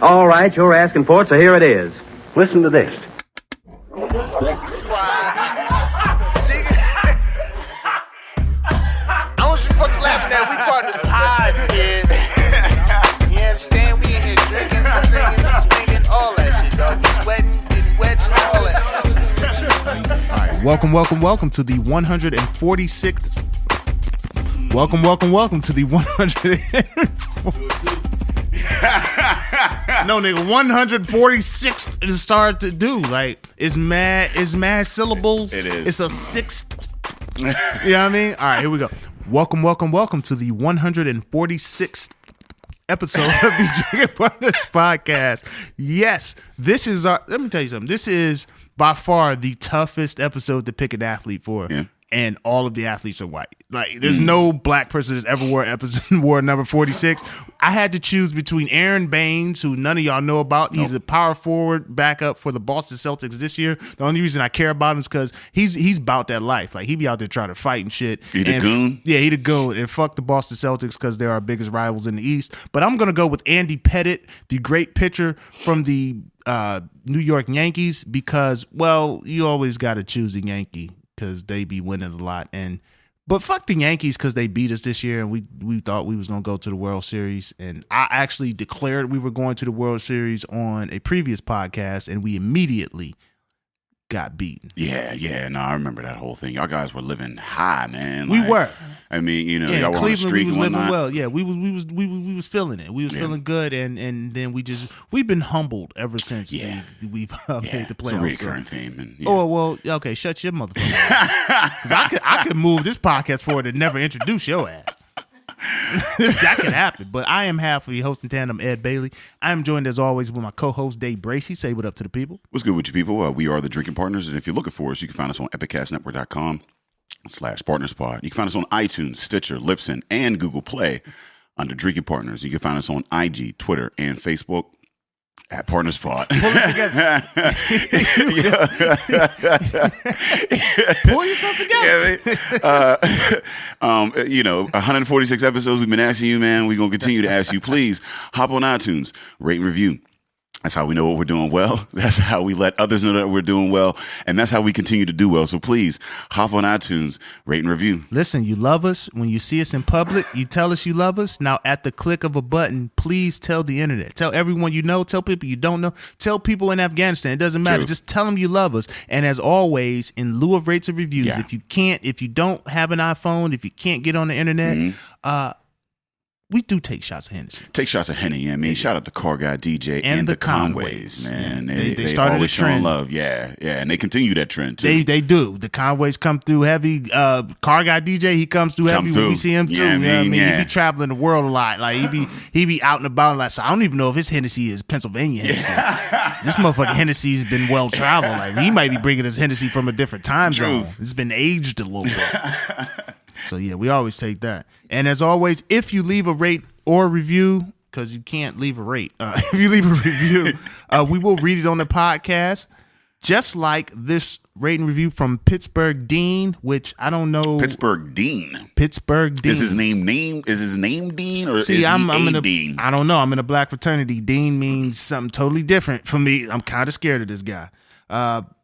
All right, you're asking for it, so here it is. Listen to this. I want you fucking laughing at. We partners pod, kid. You understand? We in here drinking, singing, all that shit, dog. We sweating, getting wet, all that. All right, welcome to the 146th. Welcome to the 100. No, nigga, 146th is hard to do. Like, it's mad syllables. It is. It's a sixth. You know what I mean? All right, here we go. Welcome to the 146th episode of the Drinking Partners podcast. Yes, this is let me tell you something. This is by far the toughest episode to pick an athlete for. Yeah. And all of the athletes are white. Like, there's no black person that's ever wore number 46. I had to choose between Aaron Baines, who none of y'all know about. He's a power forward backup for the Boston Celtics this year. The only reason I care about him is because he's about that life. Like, he be out there trying to fight and shit. He the goon? Yeah, he the goon. And fuck the Boston Celtics because they're our biggest rivals in the East. But I'm going to go with Andy Pettitte, the great pitcher from the New York Yankees, because, well, you always got to choose a Yankee, because they be winning a lot. But fuck the Yankees because they beat us this year, and we thought we was going to go to the World Series. And I actually declared we were going to the World Series on a previous podcast, and we immediately got beaten. Yeah. No, I remember that whole thing. Y'all guys were living high, man. We were. I mean, you know, yeah, y'all were Cleveland, on a streak we was and living whatnot. well. Yeah, we was feeling it. We was feeling good, and then we've been humbled ever since we've made the playoffs. It's a recurring theme. And, Oh well, okay, shut your motherfucker mouth. Because I could move this podcast forward and never introduce your ass. That could happen. But I am half of the host in tandem, Ed Bailey. I am joined as always with my co-host Dave Bracey. Say what up to the people. What's good with you people? We are the Drinking Partners, and if you're looking for us, you can find us on epicastnetwork.com/partnerspod. You can find us on iTunes, Stitcher, Libsyn, and Google Play under Drinking Partners. You can find us on IG, Twitter, and Facebook at PartnersPod. Pull it together. Pull yourself together. You know, 146 episodes we've been asking you, man. We're going to continue to ask you. Please hop on iTunes, rate and review. That's how we know what we're doing well. That's how we let others know that we're doing well. And that's how we continue to do well. So please hop on iTunes, rate and review. Listen, you love us. When you see us in public, you tell us you love us. Now, at the click of a button, please tell the internet. Tell everyone you know. Tell people you don't know. Tell people in Afghanistan. It doesn't matter. True. Just tell them you love us. And as always, in lieu of rates and reviews, if you don't have an iPhone, if you can't get on the internet, we do take shots of Hennessy. Take shots of Henny. I mean, shout out to Car Guy DJ and the Conways, man. They started always a trend. showing love. Yeah. And they continue that trend too. They do. The Conways come through heavy. Car Guy DJ, he comes through heavy when we see him too. Yeah, you know what I mean? yeah. He be traveling the world a lot. Like he be out and about. Like, so I don't even know if his Hennessy is Pennsylvania Hennessy. This motherfucking Hennessy's been well traveled. Like, he might be bringing his Hennessy from a different time zone. It's been aged a little bit. So yeah, we always take that. And as always, if you leave a rate or review, because you can't leave a rate, if you leave a review, we will read it on the podcast. Just like this rating review from Pittsburgh Dean, which I don't know. Pittsburgh Dean. Is his name Dean, or See, is he I'm in a Dean? I don't know. I'm in a black fraternity. Dean means something totally different for me. I'm kind of scared of this guy.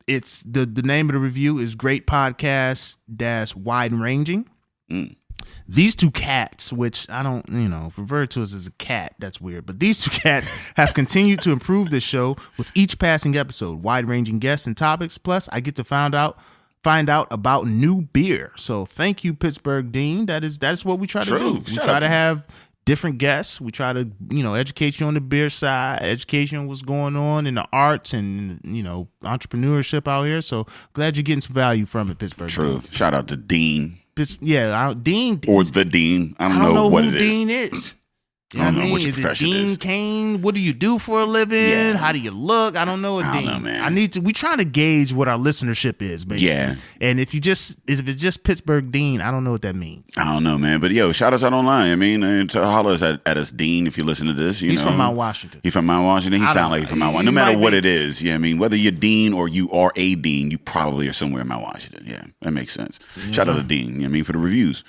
It's the name of the review is Great Podcast Wide Ranging. These two cats, which I don't, refer to us as a cat, that's weird, but these two cats have continued to improve this show with each passing episode, wide-ranging guests and topics, plus I get to find out about new beer. So thank you, Pittsburgh Dean. That is what we try to do. We try to have different guests. We try to, educate you on the beer side, education on what's going on in the arts and, entrepreneurship out here. So glad you're getting some value from it, Pittsburgh True. Dean. Shout out to Dean. Dean. Or the Dean. I don't know what who it is. Dean is. You know I don't what know what your Is it profession Dean is. Kane? What do you do for a living? Yeah. How do you look? I don't know what I Dean. don't know, man. We trying to gauge what our listenership is, basically. Yeah. And if it's just Pittsburgh Dean, I don't know what that means. I don't know, man. But yo, shout us out online. I mean, holler us at us, Dean, if you listen to this. He's from Mount Washington. He's from Mount Washington. He sounds like he's from Mount Washington. No matter what it is. Yeah, I mean, whether you're Dean or you are a Dean, you probably are somewhere in Mount Washington. Yeah, that makes sense. Shout out to Dean, for the reviews.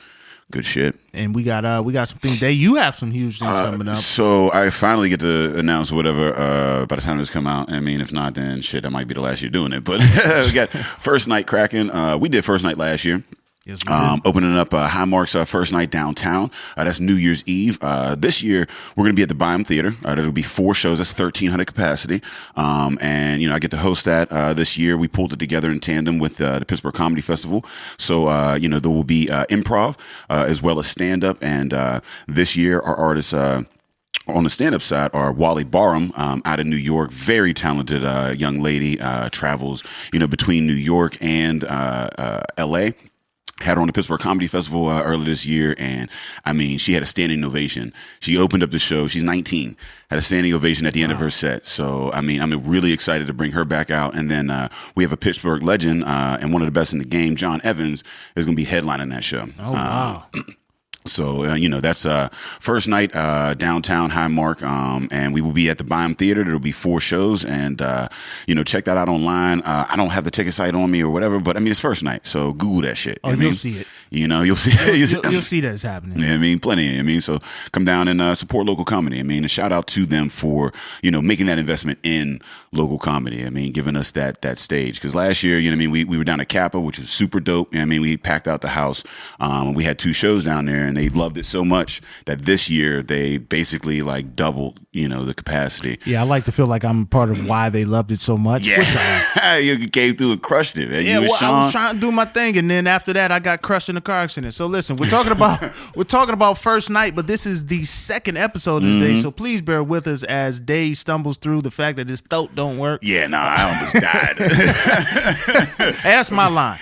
Good shit. And we got some things. You have some huge things coming up. So I finally get to announce whatever by the time this come out. I mean, if not, then shit, that might be the last year doing it. But we got first night cracking. We did first night last year. Yes, we did. Opening up Highmark's first night downtown. That's New Year's Eve. This year, we're going to be at the Bier Theater. That'll be 4 shows. That's 1,300 capacity. And, I get to host that this year. We pulled it together in tandem with the Pittsburgh Comedy Festival. So, there will be improv as well as stand-up. And this year, our artists... on the stand-up side are Wally Barham out of New York, very talented young lady, travels, between New York and L.A., had her on the Pittsburgh Comedy Festival earlier this year, and I mean, she had a standing ovation. She opened up the show. She's 19, had a standing ovation at the end of her set. So, I mean, I'm really excited to bring her back out. And then we have a Pittsburgh legend and one of the best in the game, John Evans, is going to be headlining that show. Oh, wow. So, that's first night downtown Highmark, and we will be at the Bier Theater. There will be 4 shows, and, check that out online. I don't have the ticket site on me or whatever, but, I mean, it's first night, so Google that shit. Oh, you'll see it. You'll see You'll see that it's happening. Yeah, I mean, plenty. I mean, so come down and support local comedy. I mean, a shout out to them for, making that investment in local comedy. I mean, giving us that stage. Because last year, we were down at Kappa, which was super dope. I mean, we packed out the house. We had 2 shows down there, and they loved it so much that this year they basically like doubled, the capacity. Yeah, I like to feel like I'm part of why they loved it so much. Yeah, you came through and crushed it, man. Yeah, I was trying to do my thing, and then after that, I got crushed in a car accident. So listen, we're talking about first night, but this is the second episode of the day. So please bear with us as Dave stumbles through the fact that his throat don't work. Yeah, no, I almost died. Hey, that's my line.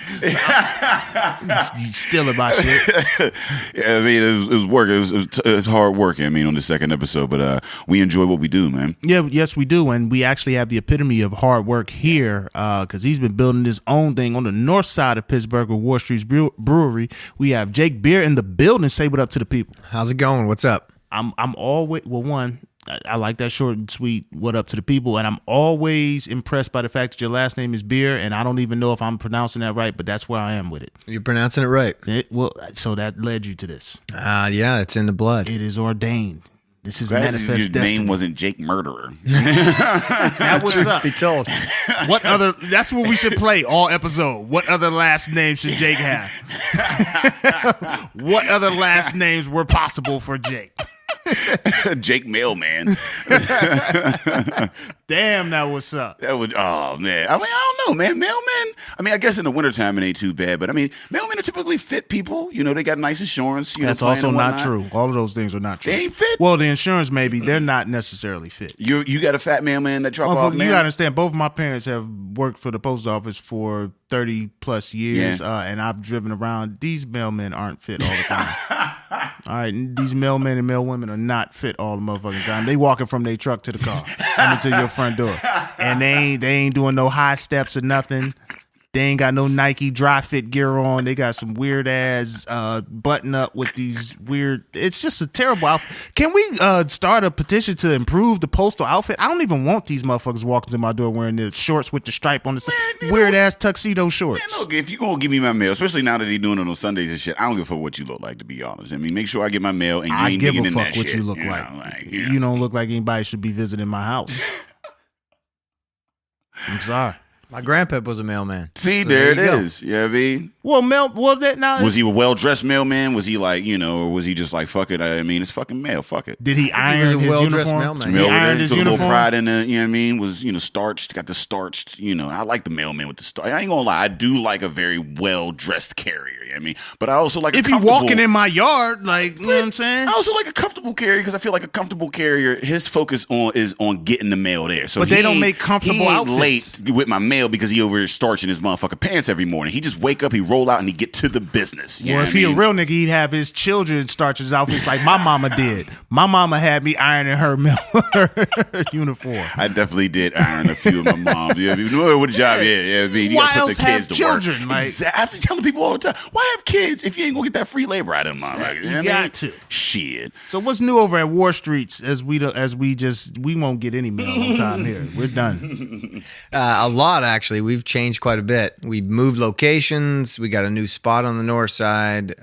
You stealing my shit. Yeah, I mean, it was work. It was hard work. I mean, on the second episode, but we enjoy what we do, man. Yeah, yes, we do, and we actually have the epitome of hard work here because he's been building his own thing on the north side of Pittsburgh with War Streets Brewery. We have Jake Bier in the building. Say what up to the people. How's it going? What's up? I'm always one. I like that short and sweet. What up to the people? And I'm always impressed by the fact that your last name is Bier, and I don't even know if I'm pronouncing that right, but that's where I am with it. You're pronouncing it right. So that led you to this. Yeah, it's in the blood. It is ordained. This is Glad manifest your destiny. name wasn't Jake Murderer. That was up. Be told. What other? That's what we should play all episode. What other last names should Jake have? What other last names were possible for Jake? Jake Mailman. Damn, that what's up. That would, oh man. I mean, I don't know, man. Mailmen. I mean, I guess in the wintertime it ain't too bad, but I mean, mailmen are typically fit people. They got nice insurance. That's also not true. All of those things are not true. They ain't fit. Well, the insurance maybe they're not necessarily fit. You got a fat mailman that drop off. You gotta understand. Both of my parents have worked for the post office for 30 plus years, and I've driven around. These mailmen aren't fit all the time. All right, these mailmen and mailwomen are not fit all the motherfucking time. They walking from their truck to the car, coming to your front door, and they ain't doing no high steps or nothing. They ain't got no Nike dry fit gear on. They got some weird ass button up with these weird. It's just a terrible outfit. Can we start a petition to improve the postal outfit? I don't even want these motherfuckers walking to my door wearing the shorts with the stripe on the side. Weird ass tuxedo shorts. Man, look, if you gonna give me my mail, especially now that they doing it on Sundays and shit, I don't give a fuck what you look like. To be honest, I mean, make sure I get my mail and you I ain't give digging a in fuck that what shit, you look like. You know? You don't look like anybody should be visiting my house. I'm sorry. My grandpa was a mailman. See, So there it you go. is. You know what I mean? Now Was he a well-dressed mailman? Was he like, or was he just like, fuck it? I mean, it's fucking mail. Fuck it. Did he He was iron a his well-dressed uniform? mailman. He Mail ironed with it, his took a little uniform. pride in the, you know what I mean? Was, starched, got the starched, I like the mailman with the starch. I ain't gonna lie, I do like a very well-dressed carrier, you know what I mean? But I also like If a he comfortable... walking in my yard, like, you know what I'm saying? I also like a comfortable carrier because I feel like a comfortable carrier, his focus is on getting the mail there. So But they don't he make comfortable he ain't outfits. late with my mail because he over here starching his motherfucking pants every morning. He just wake up, he roll out, and he get to the business. You know Or what if I he a mean? real nigga, he'd have his children starch his outfits like my mama did. My mama had me ironing her uniform. I definitely did iron a few of my moms. Yeah, what a job. Yeah. I mean, you Why gotta put else the kids have to work. children, Mike? I have to tell people all the time. Why have kids if you ain't gonna get that free labor out of them, motherfuckers? You know what I got mean? to. Shit. So what's new over at War Streets we won't get any mail on time here. We're done. A lot, actually. We've changed quite a bit. We moved locations. We got a new spot on the north side.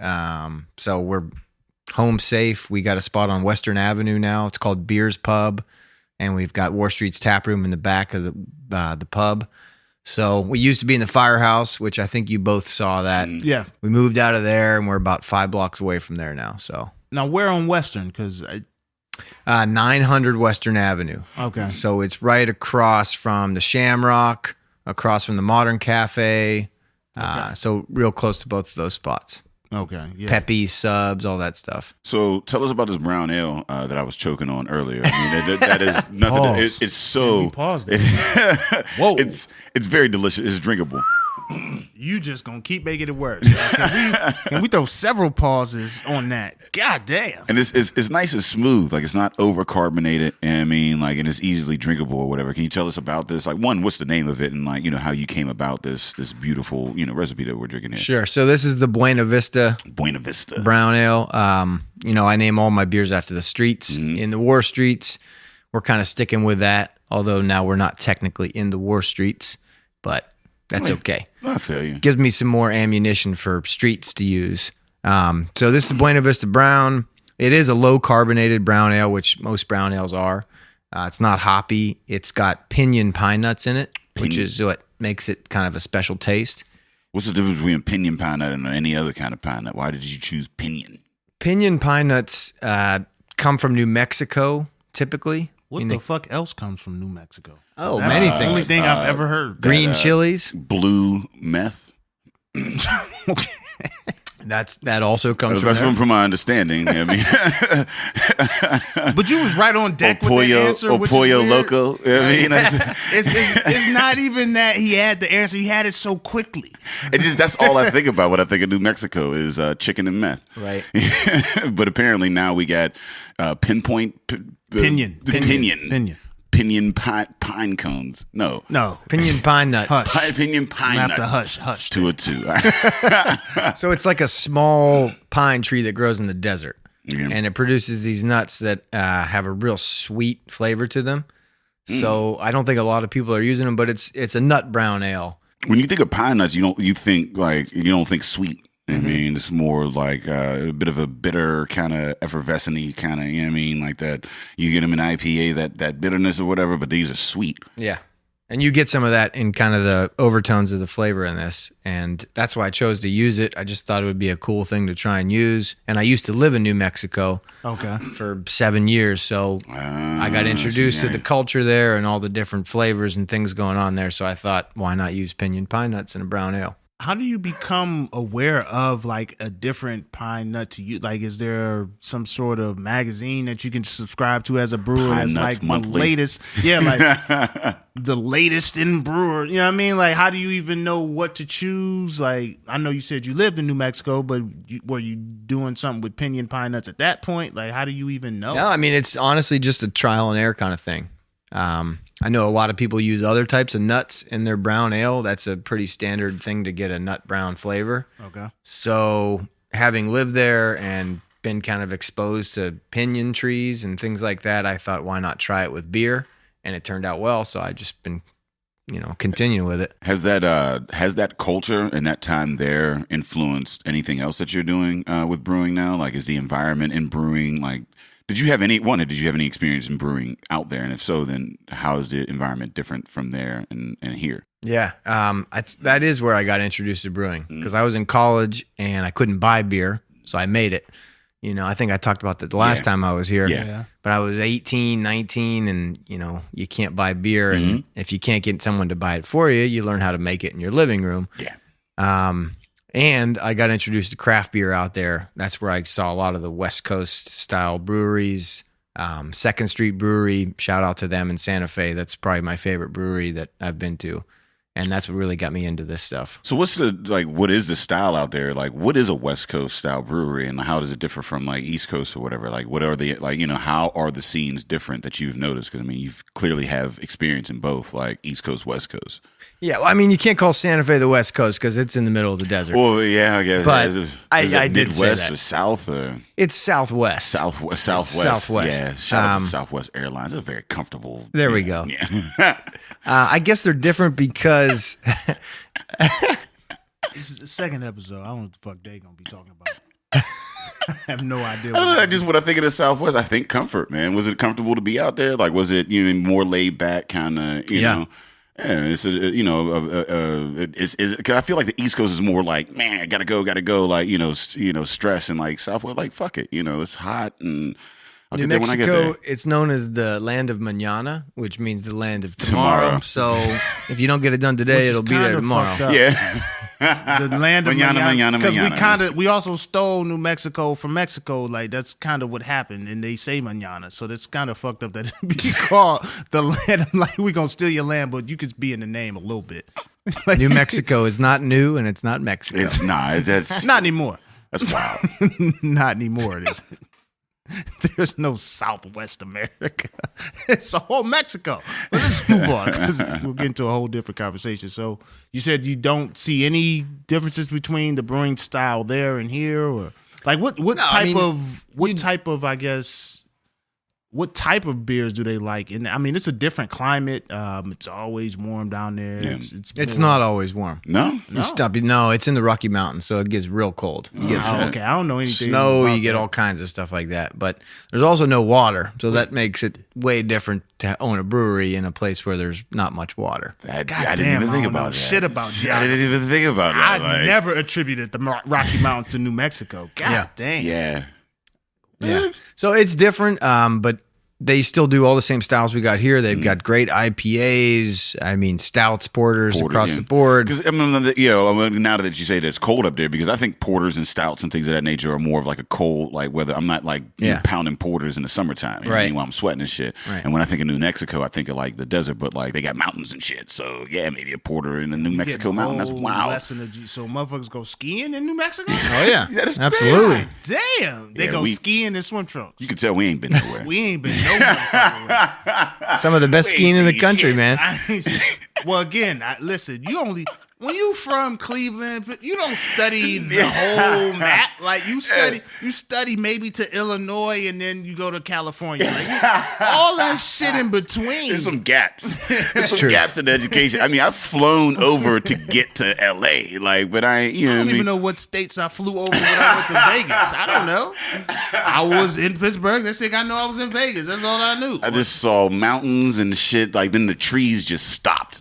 So we're home safe. We got a spot on Western Avenue now. It's called Bier's Pub. And we've got War Streets Tap Room in the back of the pub. So we used to be in the Firehouse, which I think you both saw that. Yeah. We moved out of there, and we're about 5 blocks away from there now. So Now, where on Western? Because 900 Western Avenue. okay. So it's right across from the Shamrock, across from the Modern Cafe. So real close to both of those spots. Okay. Yeah. Pepe's, Subs, all that stuff. So tell us about this brown ale that I was choking on earlier. I mean, that is nothing. Pause. It's so. Pause there. Whoa! It's very delicious. It's drinkable. You just gonna keep making it worse. Can we throw several pauses on that? God damn. And it's nice and smooth. Like, it's not over carbonated. And I mean, like, and it's easily drinkable or whatever. Can you tell us about this? Like, one, what's the name of it, and like, how you came about this beautiful recipe that we're drinking here? Sure. So this is the Buena Vista Buena Vista brown ale. I name all my beers after the streets. In the War Streets, we're kind of sticking with that. Although now we're not technically in the War Streets, but that's okay. I feel you. Gives me some more ammunition for streets to use. So this is the Buena Vista Brown. It is a low carbonated brown ale, which most brown ales are. It's not hoppy. It's got pinyon pine nuts in it, which is what makes it kind of a special taste. What's the difference between pinyon pine nut and any other kind of pine nut? Why did you choose pinyon? Pinyon pine nuts come from New Mexico, typically. What the fuck else comes from New Mexico? Oh, That's many the only things. thing I've ever heard. Green chilies. Blue meth. That also comes from That's there. from my understanding. I mean, But you was right on deck with that answer. or which pollo is weird. loco. I mean, It's not even that he had the answer. He had it so quickly. that's all I think about when I think of New Mexico is chicken and meth. Right. But apparently now we got Pinyon pine cones. No. Pinyon pine nuts. Pinyon pine Not nuts. the hush. 202. So it's like a small pine tree that grows in the desert. Yeah. And it produces these nuts that have a real sweet flavor to them. So I don't think a lot of people are using them, but it's a nut brown ale. When you think of pine nuts, you don't think sweet. I mean, it's more like a bit of a bitter kind of effervescent-y kind of, like that. You get them in IPA, that bitterness or whatever, but these are sweet. Yeah. And you get some of that in kind of the overtones of the flavor in this. And that's why I chose to use it. I just thought it would be a cool thing to try and use. And I used to live in New Mexico for 7 years. So I got introduced to the culture there and all the different flavors and things going on there. So I thought, why not use pinyon pine nuts in a brown ale? How do you become aware of like a different pine nut to you? Like, is there some sort of magazine that you can subscribe to as a brewer Pine that's Nuts like Monthly. the latest? Yeah, like the latest in brewer. You know what I mean? Like, how do you even know what to choose? Like, I know you said you lived in New Mexico, but were you doing something with pinyon pine nuts at that point? Like, how do you even know? No, I mean, it's honestly just a trial and error kind of thing. I know a lot of people use other types of nuts in their brown ale. That's a pretty standard thing to get a nut brown flavor. Okay. So having lived there and been kind of exposed to pinyon trees and things like that, I thought, why not try it with beer? And it turned out well. So I've just been, continuing with it. Has that culture and that time there influenced anything else that you're doing with brewing now? Like, is the environment in brewing, like, did you have any experience in brewing out there? And if so, then how is the environment different from there and here? Yeah, that is where I got introduced to brewing because I was in college and I couldn't buy beer, so I made it. I think I talked about that the last time I was here. Yeah. But I was 18, 19, and you can't buy beer, and if you can't get someone to buy it for you, you learn how to make it in your living room. Yeah. And I got introduced to craft beer out there. That's where I saw a lot of the West Coast style breweries. Second Street Brewery, shout out to them in Santa Fe. That's probably my favorite brewery that I've been to. And that's what really got me into this stuff. So what is the style out there? Like, what is a West Coast style brewery and how does it differ from like East Coast or whatever? Like, what are the, how are the scenes different that you've noticed? Because, I mean, you clearly have experience in both, like East Coast, West Coast. Yeah, well, I mean, you can't call Santa Fe the West Coast because it's in the middle of the desert. Well, yeah, I guess. But is it I did say Midwest that. or South or It's Southwest. Southwest? Southwest. Yeah, shout out to Southwest Airlines. It's very comfortable. There we go. Yeah. I guess they're different because This is the second episode. I don't know what the fuck they gonna be talking about. I have no idea. I don't know. Just when I think of the Southwest, I think comfort, man. Was it comfortable to be out there? Like, was it more laid back, kind of? You know, yeah. It's it's. Cause I feel like the East Coast is more like, man, I gotta go, like stress, and like Southwest, like fuck it, it's hot and. I'll New get there when I get Mexico, there. it's known as the land of mañana, which means the land of tomorrow. So if you don't get it done today, it'll be there tomorrow. Yeah. The land of mañana. Because we also stole New Mexico from Mexico. Like, that's kind of what happened. And they say mañana. So that's kind of fucked up that it be called the land of, like, we're going to steal your land, but you could be in the name a little bit. Like, New Mexico is not new, and it's not Mexico. It's not. That's not anymore. That's wild. Not anymore. It isn't. There's no Southwest America. It's a whole Mexico. But let's move on because we'll get into a whole different conversation. So you said you don't see any differences between the brewing style there and here, or like what type of beers do they like? And I mean, it's a different climate. It's always warm down there. Yeah. It's not always warm. No. No, it's in the Rocky Mountains, so it gets real cold. You get okay. I don't know anything. Snow, about you get that. all kinds of stuff like that. But there's also no water, so that makes it way different to own a brewery in a place where there's not much water. I didn't even think about that. Shit about that. I didn't even think about that. I never attributed the Rocky Mountains to New Mexico. God damn. Yeah. Yeah. So it's different, but they still do all the same styles we got here. They've got great IPAs. I mean, stouts, porters across the board. Because now that you say that it's cold up there, because I think porters and stouts and things of that nature are more of like a cold, like whether I'm not like pounding porters in the summertime, you know what I mean, while I'm sweating and shit. Right. And when I think of New Mexico, I think of like the desert, but like they got mountains and shit. So yeah, maybe a porter in the New Mexico mountain. That's wild. So motherfuckers go skiing in New Mexico? Oh yeah, That is absolutely. Damn, they go skiing in swim trunks. You can tell we ain't been nowhere. We ain't been nowhere. Some of the best skiing in the country, man. Well, again, listen. When you from Cleveland, you don't study the whole map. Like you study maybe to Illinois and then you go to California. Like all that shit in between. There's some gaps. There's some gaps in education. I mean, I've flown over to get to LA, like, but I don't even know what states I flew over when I went to Vegas. I don't know. I was in Pittsburgh. They think I know I was in Vegas. That's all I knew. I just saw mountains and shit. Like then the trees just stopped.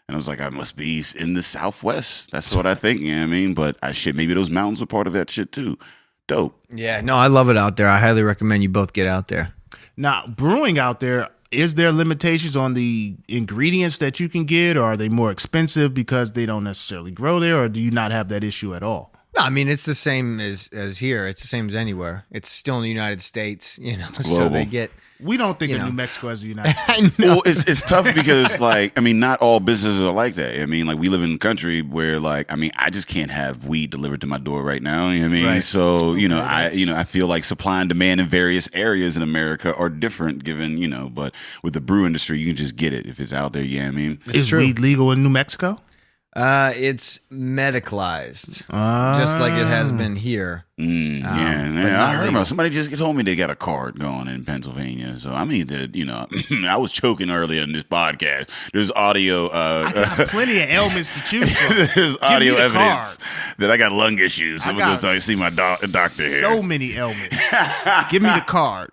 And I was like, I must be in the Southwest. That's what I think, you know what I mean? But maybe those mountains are part of that shit too. Dope. Yeah, no, I love it out there. I highly recommend you both get out there. Now, brewing out there, is there limitations on the ingredients that you can get, or are they more expensive because they don't necessarily grow there, or do you not have that issue at all? No, I mean, it's the same as here. It's the same as anywhere. It's still in the United States, so they get... We don't think of New Mexico as the United States. Well, it's tough because, like, I mean, not all businesses are like that. I mean, like, we live in a country where, like, I mean, I just can't have weed delivered to my door right now. You know what I mean? Right. So, I feel like supply and demand in various areas in America are different given, but with the brew industry, you can just get it if it's out there. You know what I mean? Is weed legal in New Mexico? It's medicalized, just like it has been here. I heard about somebody just told me they got a card going in Pennsylvania. So I mean, I was choking earlier in this podcast. There's audio. I got plenty of ailments to choose from. There's audio evidence that I got lung issues. So I'm going to see my doctor here. So many ailments. Give me the card.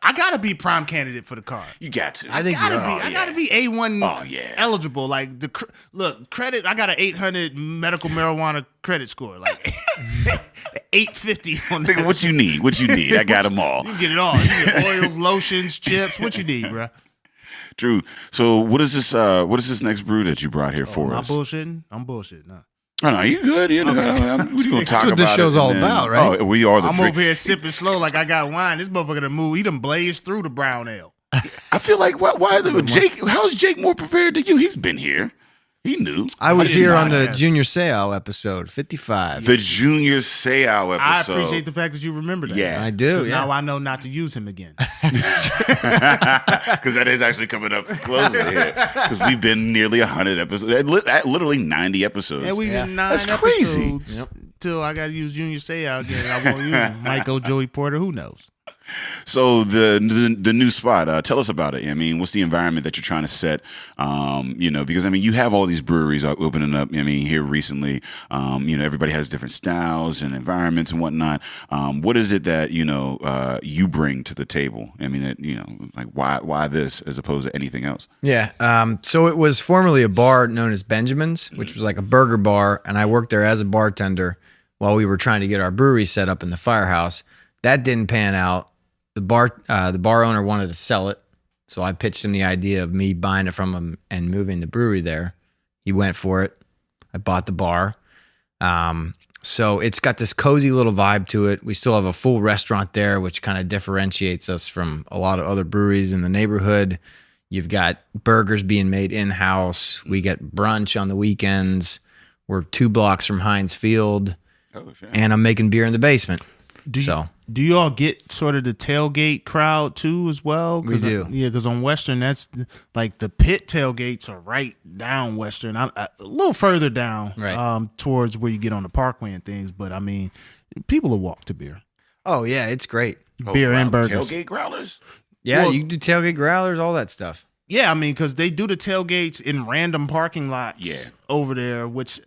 I gotta be prime candidate for the card. You got to. I think I gotta be A1 eligible. Like credit. I got an 800 medical marijuana credit score. Like 850 on that. What you need? I got them all. You can get it all. You get oils, lotions, chips. What you need, bro? True. So what is this? What is this next brew that you brought here for us? I'm bullshitting. No. Oh, no, you good. We're going to talk about That's what this show's all about, right? Oh, we are the I'm over here sipping slow like I got wine. This motherfucker done move. He done blazed through the brown ale. I feel like, why Jake, how's Jake more prepared than you? He's been here. He knew. I was here on the Junior Seau epised 55. The Junior Seau episode. I appreciate the fact that you remember that. Yeah. I do. Now I know not to use him again. Because that is actually coming up closer here. Because we've been nearly 100 episodes. Literally 90 episodes. Yeah, we've been 9 That's crazy. episodes. Till I got to use Junior Seau again. I won't use him. Might go Joey Porter. Who knows? So the new spot, tell us about it. I mean, what's the environment that you're trying to set? Because I mean, you have all these breweries opening up. I mean, here recently, everybody has different styles and environments and whatnot. What is it that you bring to the table? I mean, like why this as opposed to anything else? Yeah. So it was formerly a bar known as Benjamin's, which was like a burger bar, and I worked there as a bartender while we were trying to get our brewery set up in the firehouse. That didn't pan out. The bar owner wanted to sell it, so I pitched him the idea of me buying it from him and moving the brewery there. He went for it. I bought the bar. So it's got this cozy little vibe to it. We still have a full restaurant there, which kind of differentiates us from a lot of other breweries in the neighborhood. You've got burgers being made in-house. We get brunch on the weekends. We're 2 blocks from Heinz Field. Oh, shit. And I'm making beer in the basement. Do you all get sort of the tailgate crowd too as well? We do. Because on Western, that's like the pit tailgates are right down Western, a little further down, right, towards where you get on the Parkway and things. But I mean, people will walk to beer. Oh yeah, it's great. Beer and burgers. Tailgate growlers. Yeah, you can do tailgate growlers, all that stuff. Yeah, I mean, because they do the tailgates in random parking lots over there, which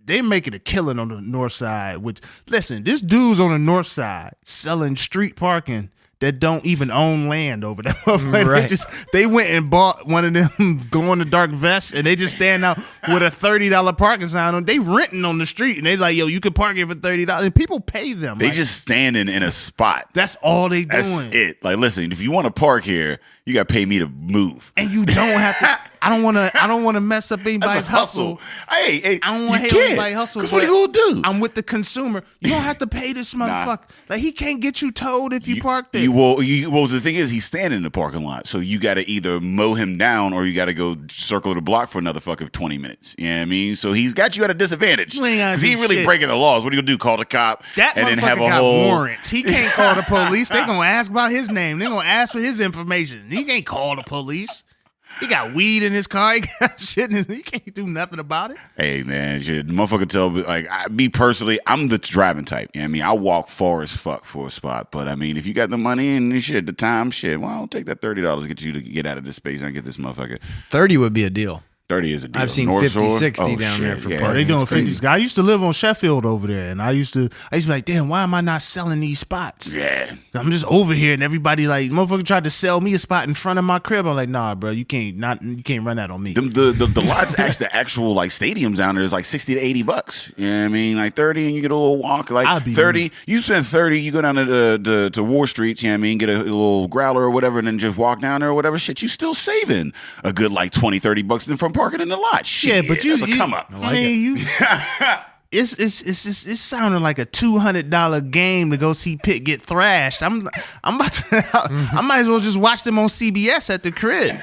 they're making a killing on the north side. Which, listen, this dude's on the north side selling street parking that don't even own land over there. Right. They went and bought one of them glow-in-the-dark vests, and they just stand out with a $30 parking sign on. They renting on the street, and they like, yo, you can park here for $30, and people pay them. They just standing in a spot. That's all they doing. That's it. Like, listen, if you want to park here, you got to pay me to move. And you don't have to. I don't want to mess up anybody's hustle. Hey, I don't want to hate anybody's hustle. Because what are you gonna do? I'm with the consumer. You don't have to pay this motherfucker. Like, he can't get you towed if you park there. Well, the thing is, he's standing in the parking lot, so you got to either mow him down or you got to go circle the block for another fucking 20 minutes. You know what I mean? So he's got you at a disadvantage because he ain't really breaking the laws. What are you gonna do? Call the cop and then have a got whole warrants. He can't call the police. They gonna ask about his name. They gonna ask for his information. He can't call the police. He got weed in his car. He got shit in his. He can't do nothing about it. Hey, man, shit, the motherfucker tell me, like, me personally, I'm the driving type. You know what I mean? I walk far as fuck for a spot. But, I mean, if you got the money and shit, the time, shit, well, I'll take that $30 to get you to get out of this space and get this motherfucker. 30 would be a deal. 30 is a deal. I've seen North 50, Shore? 60 down there for parking. They doing 50s. I used to live on Sheffield over there, and I used to be like, damn, why am I not selling these spots? Yeah. I'm just over here, and everybody like, motherfucker tried to sell me a spot in front of my crib. I'm like, nah, bro, you can't run that on me. The lots, the actual like stadiums down there is like $60 to $80. You know what I mean? Like 30, and you get a little walk. Like 30, you spend 30, you go down to War Streets. You know what I mean? Get a little growler or whatever, and then just walk down there or whatever. Shit, you still saving a good like $20, $30 from parking in the lot. Yeah, but you come up. It's sounding like a $200 game to go see Pitt get thrashed. I might as well just watch them on CBS at the crib.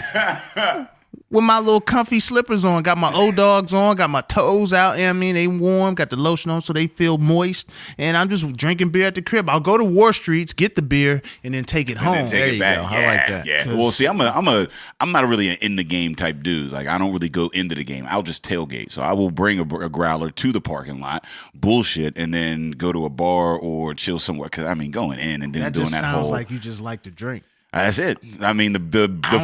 With my little comfy slippers on, got my old dogs on, got my toes out, you know what I mean? They warm, got the lotion on so they feel moist, and I'm just drinking beer at the crib. I'll go to War Streets, get the beer, and then take it home. And then take it back. Yeah, I like that. Yeah. Well, see, I'm not really an in the game type dude. Like, I don't really go into the game. I'll just tailgate. So I will bring a growler to the parking lot, bullshit, and then go to a bar or chill somewhere. Because I mean, going in and then doing that whole. Sounds like you just like to drink. That's it. I mean, the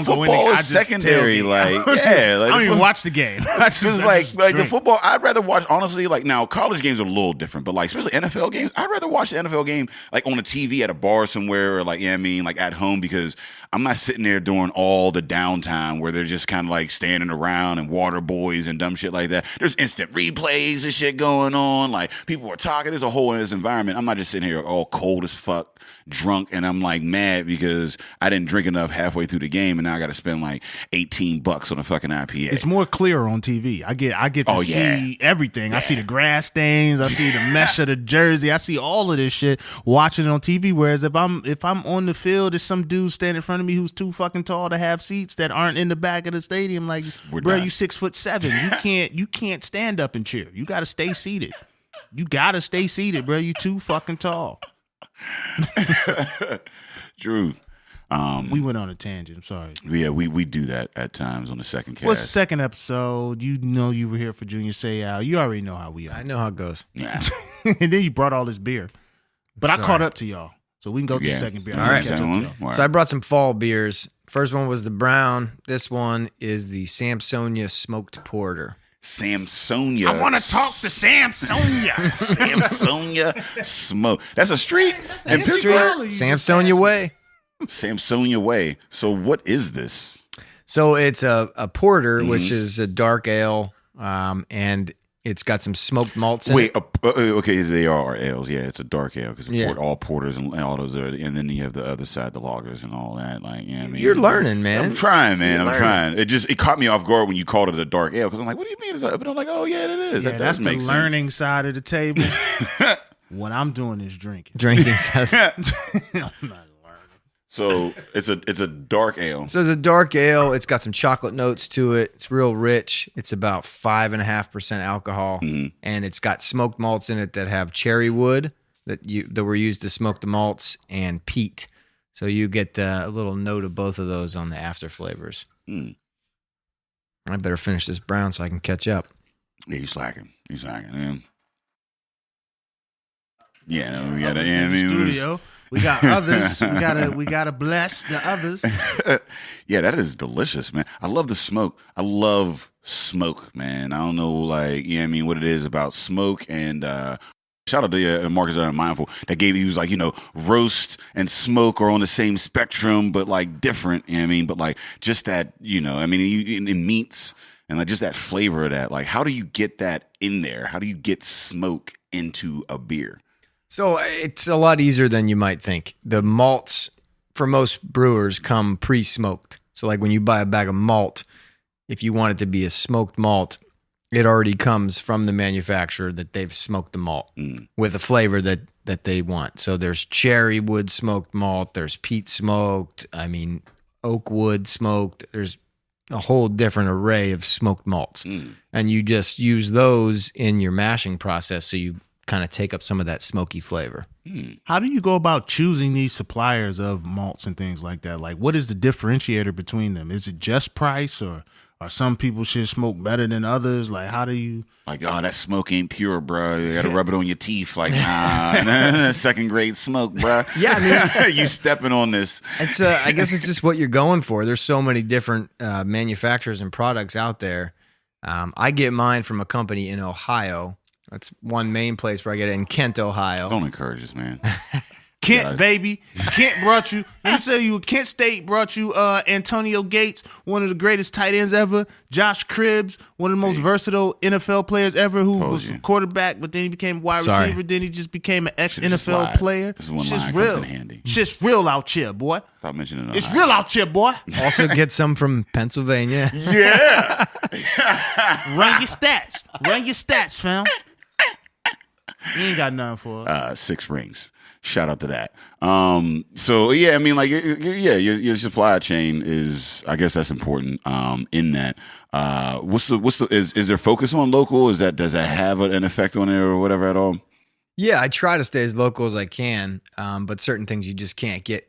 football is secondary. Like, yeah, like, I don't even watch the game. Just like the football, I'd rather watch. Honestly, like now, college games are a little different, but like especially NFL games, I'd rather watch the NFL game like on a TV at a bar somewhere, or like, you know what I mean, like at home, because I'm not sitting there during all the downtime where they're just kind of like standing around and water boys and dumb shit like that. There's instant replays and shit going on. Like, people are talking. There's a whole in this environment. I'm not just sitting here all cold as fuck, drunk, and I'm like mad because I didn't drink enough halfway through the game, and now I got to spend like $18 on a fucking IPA. It's more clear on TV. I get to see everything. Yeah. I see the grass stains. I see the mesh of the jersey. I see all of this shit watching it on TV. Whereas if I'm on the field, there's some dude standing in front of me who's too fucking tall to have seats that aren't in the back of the stadium. Like, bro, you 6'7". You can't stand up and cheer. You got to stay seated. You got to stay seated, bro. You too fucking tall. Truth. We went on a tangent. I'm sorry. Yeah, we do that at times on the second cast. What's the second episode? You know you were here for Junior Say Out. You already know how we are. I know how it goes. Yeah. And then you brought all this beer. But I caught up to y'all. So we can go to the second beer. All right. Catch up to y'all. So I brought some fall beers. First one was the brown. This one is the Samsonia Smoked Porter. Samsonia. I want to talk to Samsonia. Samsonia Smoke. That's a street in That's the Pittsburgh. street. Samsonia Way. Samsonia Way. So what is this? So it's a porter, which is a dark ale, and it's got some smoked malts in it. Okay, they are ales. Yeah, it's a dark ale because all porters and all those are, and then you have the other side, the lagers and all that. Like, you know what I mean? You're learning, man. I'm trying, man. I'm trying. It caught me off guard when you called it a dark ale because I'm like, what do you mean? But I'm like, oh yeah, it is. Yeah, that's the learning side of the table. What I'm doing is drinking. Drinking. I'm not learning. So it's a dark ale. So it's a dark ale. It's got some chocolate notes to it. It's real rich. It's about 5.5% alcohol, and it's got smoked malts in it that have cherry wood that were used to smoke the malts and peat. So you get a little note of both of those on the after flavors. I better finish this brown so I can catch up. Yeah, you slacking, man. Yeah, no, we got to studio. We got others. We gotta bless the others. Yeah, that is delicious, man. I love the smoke. I love smoke, man. I don't know, like, you know what I mean, what it is about smoke. And shout out to Marcus Mindful that he was like, roast and smoke are on the same spectrum, but like different. You know what I mean? But like just that, I mean, in meats and like just that flavor of that. Like, how do you get that in there? How do you get smoke into a beer? So it's a lot easier than you might think. The malts for most brewers come pre-smoked. So like when you buy a bag of malt, if you want it to be a smoked malt, it already comes from the manufacturer that they've smoked the malt with a flavor that they want. So there's cherry wood smoked malt, there's peat smoked, oak wood smoked. There's a whole different array of smoked malts. And you just use those in your mashing process so you kind of take up some of that smoky flavor. How do you go about choosing these suppliers of malts and things like that? Like, what is the differentiator between them? Is it just price, or are some people should smoke better than others? Like, how do you... Like, oh, that smoke ain't pure, bro. You got to rub it on your teeth. Like, nah, second grade smoke, bro. Yeah, you stepping on this. It's I guess it's just what you're going for. There's so many different manufacturers and products out there. I get mine from a company in Ohio. That's one main place where I get it, in Kent, Ohio. Don't encourage this, man. Kent, baby. Kent brought you. Let me tell you, Kent State brought you Antonio Gates, one of the greatest tight ends ever. Josh Cribbs, one of the most versatile NFL players ever, who was a quarterback, but then he became a wide receiver. Then he just became an ex-NFL player. This is one Shit's line real. comes in handy. Shit's real out here, boy. Stop mentioning It's real out here, boy. Also get some from Pennsylvania. Yeah. Run your stats, fam. You ain't got nothing for it. 6 rings. Shout out to that. So yeah, I mean, like, yeah, your supply chain is, I guess that's important. In that, is there focus on local? Does that have an effect on it or whatever at all? Yeah, I try to stay as local as I can, but certain things you just can't get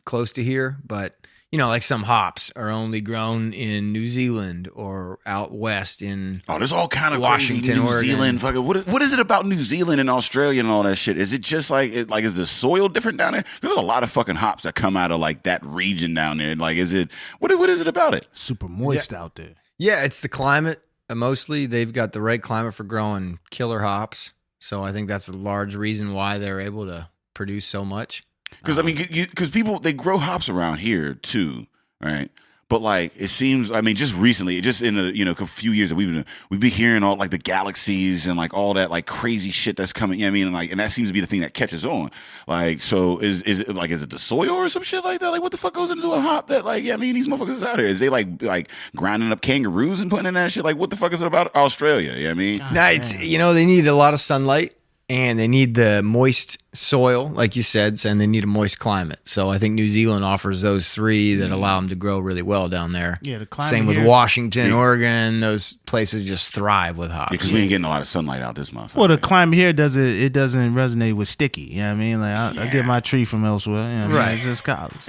close to here. But like some hops are only grown in New Zealand or out west in there's all kind of Washington, crazy New Oregon. Zealand. Fucking what is it about New Zealand and Australia and all that shit? Is it just is the soil different down there? There's a lot of fucking hops that come out of like that region down there. Like, is it what is it about it? Super moist out there. Yeah, it's the climate. Mostly, they've got the right climate for growing killer hops. So I think that's a large reason why they're able to produce so much. Because because people, they grow hops around here too, right? But like, it seems, I mean, just recently, just in the few years that we've been hearing all like the galaxies and like all that like crazy shit that's coming. You know what I mean? Like, and that seems to be the thing that catches on. Like, so is it the soil or some shit like that? Like, what the fuck goes into a hop that like, yeah, I mean, these motherfuckers out here, is they like grinding up kangaroos and putting in that shit? Like, what the fuck is it about Australia? You know what I mean? No, it's, they need a lot of sunlight. And they need the moist soil, like you said, and they need a moist climate. So I think New Zealand offers those three that allow them to grow really well down there. Yeah, the climate. Same with Washington, Oregon. Those places just thrive with hops. Yeah, because we ain't getting a lot of sunlight out this motherfucker. Well, the climate here doesn't resonate with sticky. You know what I mean? Like I get my tree from elsewhere. You know what I mean? It's just college.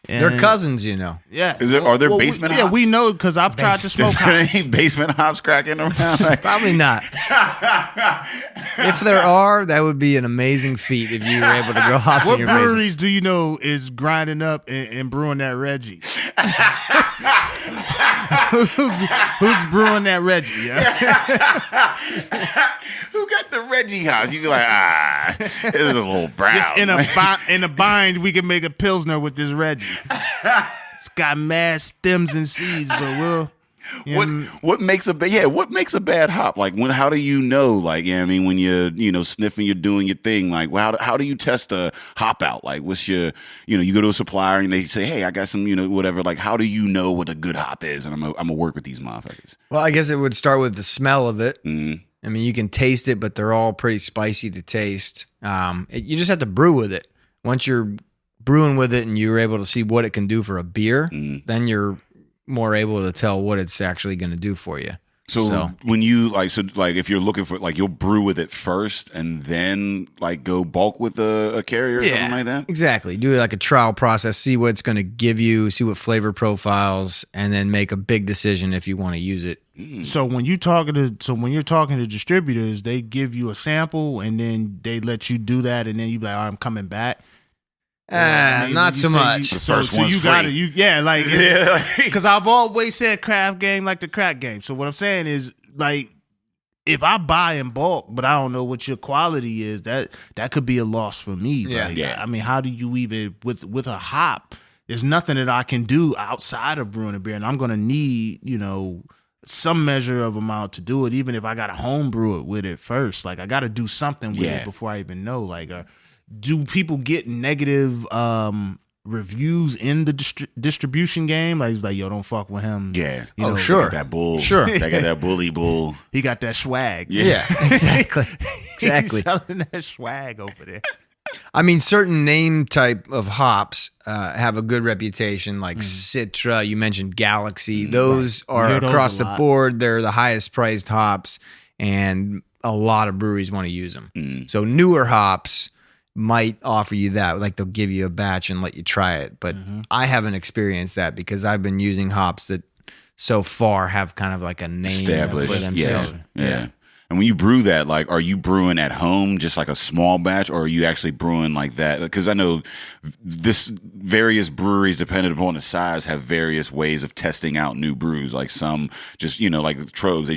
They're cousins, you know. Yeah. Are there basement hops? Yeah, we know because I've tried to smoke Is there hops. any basement hops cracking around? Like, Probably not. If there are, that would be an amazing feat if you were able to grow hops What in your basement. breweries do you know is grinding up and brewing that Reggie? who's brewing that Reggie? Yeah? who got the Reggie hops? You be like, it's a little brown. Just in a bind, we can make a Pilsner with this Reggie. It's got mad stems and seeds, but we'll. What makes a bad hop? Like how do you know? Like I mean, when you're sniffing, you're doing your thing. Like how do you test a hop out? Like what's your you go to a supplier and they say, hey, I got some whatever. Like how do you know what a good hop is? And I'm gonna work with these motherfuckers. Well, I guess it would start with the smell of it. Mm-hmm. I mean, you can taste it, but they're all pretty spicy to taste. You just have to brew with it. Once you're brewing with it and you're able to see what it can do for a beer, then you're more able to tell what it's actually going to do for you. So when you if you're looking for you'll brew with it first and then go bulk with a carrier or something like that? Exactly. Do like a trial process, see what it's going to give you, see what flavor profiles, and then make a big decision if you want to use it. So when you're talking to distributors, they give you a sample and then they let you do that, and then you be like, all right, I'm coming back. Not so much. The first one's you free. got it. Because I've always said craft game like the crack game. So what I'm saying is if I buy in bulk, but I don't know what your quality is, that could be a loss for me. Yeah. I mean, how do you even with a hop? There's nothing that I can do outside of brewing a beer, and I'm gonna need some measure of amount to do it. Even if I got to home brew it with it first, I got to do something with it before I even know. Do people get negative reviews in the distribution game? Like, yo, don't fuck with him. Yeah. Sure. They got that bull. Sure. They got that bully bull. He got that swag. Yeah, exactly. He's selling that swag over there. I mean, certain name type of hops have a good reputation, like Citra. You mentioned Galaxy. Those are across the board. They're the highest priced hops, and a lot of breweries want to use them. So newer hops might offer you that, like they'll give you a batch and let you try it. But I haven't experienced that because I've been using hops that so far have kind of like a name Established. for themselves. Yeah. And when you brew that, are you brewing at home, just like a small batch, or are you actually brewing like that? Because I know various breweries, depending upon the size, have various ways of testing out new brews. Like some just, like with Trogs,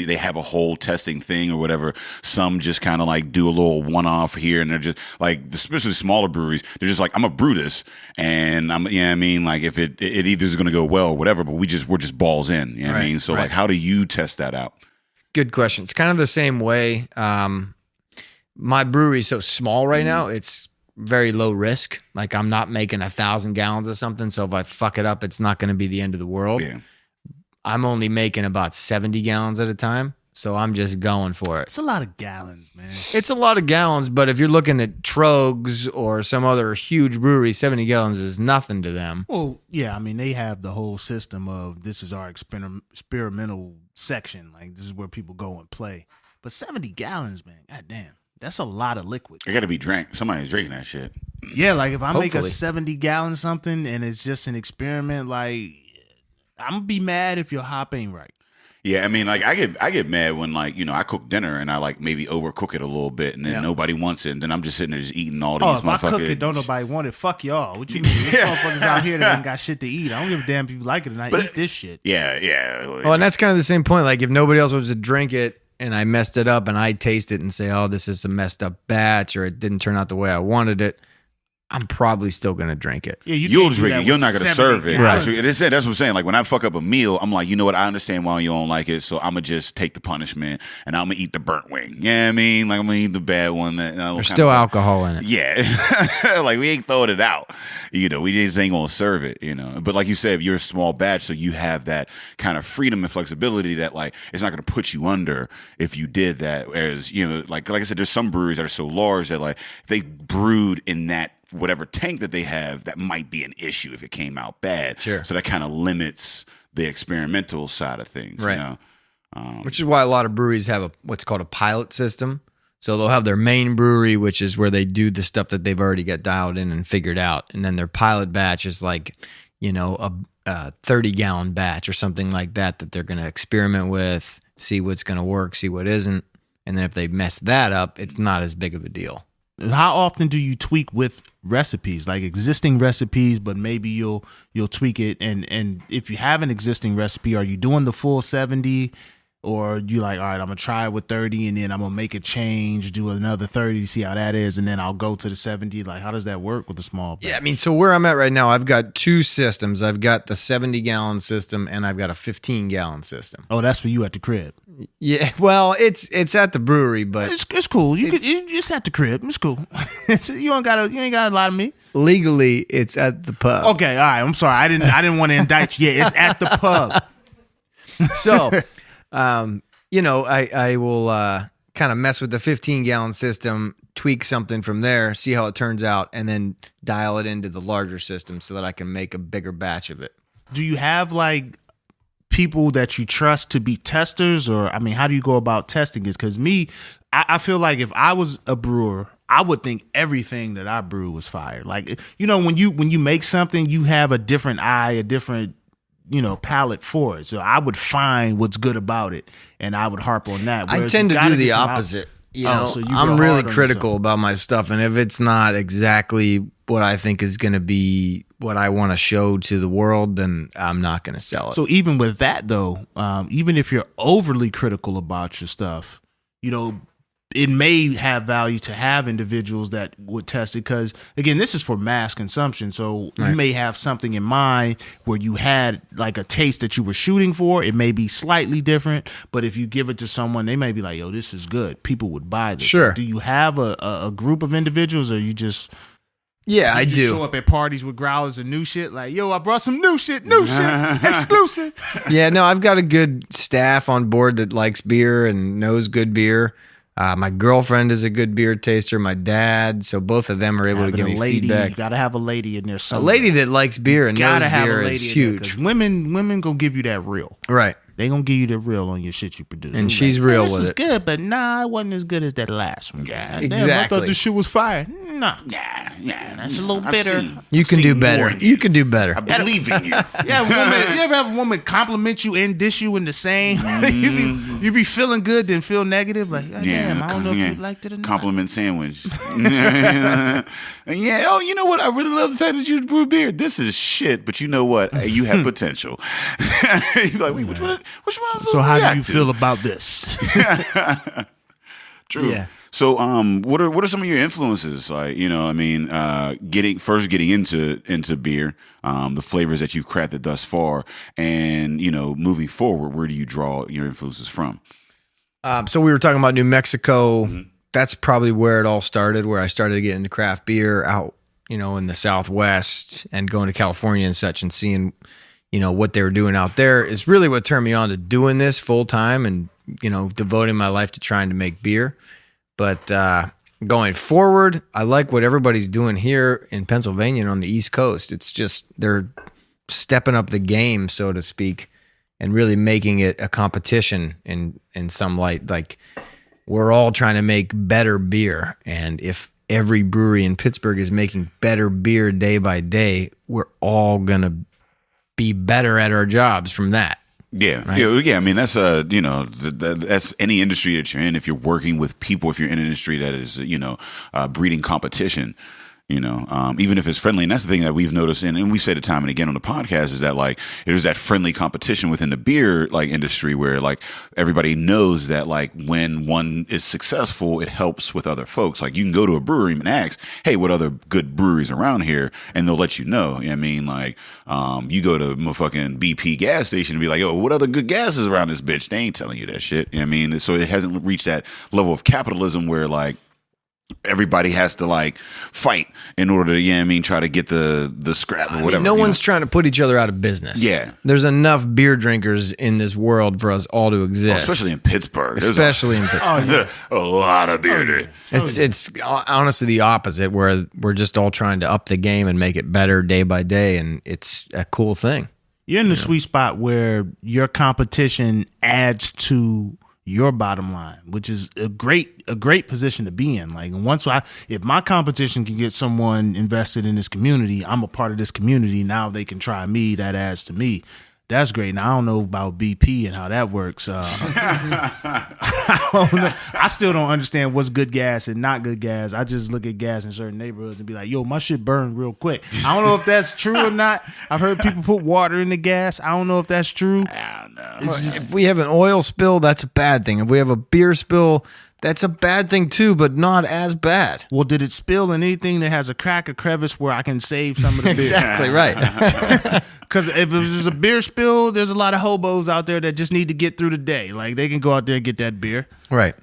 they have a whole testing thing or whatever. Some just kind of do a little one-off here, and they're just especially smaller breweries, they're just I'm gonna brew this, and if it either is gonna go well or whatever, but we're just balls in. You know what I mean? So how do you test that out? Good question. It's kind of the same way. My brewery is so small right now, it's very low risk. I'm not making 1,000 gallons of something, so if I fuck it up, it's not going to be the end of the world. Yeah. I'm only making about 70 gallons at a time, so I'm just going for it. It's a lot of gallons, man. It's a lot of gallons, but if you're looking at Trogs or some other huge brewery, 70 gallons is nothing to them. Well, yeah, I mean, they have the whole system of this is our experimental section. This is where people go and play. But 70 gallons, man, goddamn, that's a lot of liquid. It got to be drank. Somebody's drinking that shit. Yeah, if I make a Hopefully. 70-gallon something and it's just an experiment, I'm gonna be mad if your hop ain't right. Yeah, I mean, I get mad when I cook dinner and I maybe overcook it a little bit and then nobody wants it, and then I'm just sitting there just eating all these if I motherfuckers. cook it, don't nobody want it. Fuck y'all. What you mean? There's motherfuckers out here that ain't got shit to eat. I don't give a damn if you like it or not. Eat this shit. Yeah. Well, and that's kind of the same point. If nobody else was to drink it and I messed it up and I taste it and say, oh, this is a messed up batch or it didn't turn out the way I wanted it, I'm probably still going to drink it. Yeah, you'll drink it. You're not going to serve it. Right. That's what I'm saying. When I fuck up a meal, I'm like, you know what? I understand why you don't like it, so I'm going to just take the punishment and I'm going to eat the burnt wing. Yeah, you know I mean? I'm going to eat the bad one. There's still alcohol in it. Yeah. We ain't throwing it out. We just ain't going to serve it, But like you said, you're a small batch, so you have that kind of freedom and flexibility that, it's not going to put you under if you did that. Whereas, like I said, there's some breweries that are so large that, if they brewed in that whatever tank that they have, that might be an issue if it came out bad. Sure. So that kind of limits the experimental side of things. Right. Which is why a lot of breweries have what's called a pilot system. So they'll have their main brewery, which is where they do the stuff that they've already got dialed in and figured out. And then their pilot batch is like, a 30-gallon batch or something like that they're going to experiment with, see what's going to work, see what isn't. And then if they mess that up, it's not as big of a deal. How often do you tweak with recipes, like existing recipes, but maybe you'll tweak it? And if you have an existing recipe, are you doing the full 70? Or you like, all right, I'm going to try it with 30 and then I'm going to make a change, do another 30 to see how that is, and then I'll go to the 70. Like, how does that work with a small batch? Yeah, I mean, so where I'm at right now, I've got two systems. I've got the 70-gallon system and I've got a 15-gallon system. Oh, that's for you at the crib. Yeah, well, it's at the brewery, but it's cool. It's at the crib. It's cool. You ain't got a lot of me. Legally, it's at the pub. Okay, all right. I'm sorry. I didn't want to indict you. Yeah, it's at the pub. So, I will kind of mess with the 15-gallon system, tweak something from there, see how it turns out, and then dial it into the larger system so that I can make a bigger batch of it. Do you have like people that you trust to be testers, or I mean, how do you go about testing it? Because I feel like if I was a brewer, I would think everything that I brew was fire. Like, when you make something, you have a different eye, a different palate for it. So I would find what's good about it, and I would harp on that. I tend to do the opposite. So I'm really critical about my stuff, and if it's not exactly what I think is going to be what I want to show to the world, then I'm not going to sell it. So even with that, though, even if you're overly critical about your stuff, it may have value to have individuals that would test it, because again, this is for mass consumption. So you may have something in mind where you had like a taste that you were shooting for. It may be slightly different, but if you give it to someone, they may be like, yo, this is good. People would buy this. Sure. So do you have a group of individuals, or you just... Yeah, I do. Show up at parties with growlers and new shit, like, yo, I brought some new shit, exclusive. Yeah, no, I've got a good staff on board that likes beer and knows good beer. My girlfriend is a good beer taster. My dad, so both of them are able to give me feedback. You gotta have a lady in there somewhere. A lady that likes beer and knows beer is huge. Women gonna give you that real. Right. They gonna give you the real on your shit you produce. And she's real with it. This is good, but nah, it wasn't as good as that last one. Yeah, exactly. Damn, I thought this shit was fire. Nah. Yeah. That's a little bitter. You can do better. You can do better. I believe in you. Yeah, you ever have a woman compliment you and dish you in the same? you be feeling good, then feel negative. Like, damn, I don't know if you liked it or not. Compliment sandwich. Yeah. Oh, you know what? I really love the fact that you brew beer. This is shit, but you know what? You have potential. You're like, wait, which one? So how do you feel about this? True. Yeah. So, what are some of your influences? Like, getting into beer, the flavors that you've crafted thus far, and moving forward, where do you draw your influences from? So we were talking about New Mexico. Mm-hmm. That's probably where it all started. Where I started getting into craft beer out, in the Southwest, and going to California and such, and seeing, what they were doing out there is really what turned me on to doing this full time, and devoting my life to trying to make beer. But going forward, I like what everybody's doing here in Pennsylvania and on the East Coast. It's just they're stepping up the game, so to speak, and really making it a competition in some light. Like, we're all trying to make better beer, and if every brewery in Pittsburgh is making better beer day by day, we're all gonna be better at our jobs from that. Yeah, right? yeah. I mean, that's that's any industry that you're in. If you're working with people, if you're in an industry that is breeding competition, even if it's friendly. And that's the thing that we've noticed, and we said it time and again on the podcast, is that like there's that friendly competition within the beer industry where like everybody knows that like when one is successful, it helps with other folks. Like you can go to a brewery and ask, hey, what other good breweries around here? And they'll let you know. You know what I mean? Like you go to a fucking BP gas station and be like, oh, what other good gas is around this bitch? They ain't telling you that shit. You know what I mean? So it hasn't reached that level of capitalism where like everybody has to like fight in order to, try to get the scrap or whatever. No one's trying to put each other out of business. Yeah. There's enough beer drinkers in this world for us all to exist. Especially in Pittsburgh. Especially in Pittsburgh. A lot of beer. It's honestly the opposite, where we're just all trying to up the game and make it better day by day, and it's a cool thing. You're in the sweet spot where your competition adds to your bottom line, which is a great position to be in. Like if my competition can get someone invested in this community, I'm a part of this community. Now they can try me. That adds to me. That's great. Now, I don't know about BP and how that works. I still don't understand what's good gas and not good gas. I just look at gas in certain neighborhoods and be like, yo, my shit burned real quick. I don't know if that's true or not. I've heard people put water in the gas. I don't know if that's true. I don't know. If we have an oil spill, that's a bad thing. If we have a beer spill, that's a bad thing too, but not as bad. Well, did it spill in anything that has a crack or crevice where I can save some of the beer? Exactly right. Because if there's a beer spill, there's a lot of hobos out there that just need to get through the day. Like, they can go out there and get that beer. Right.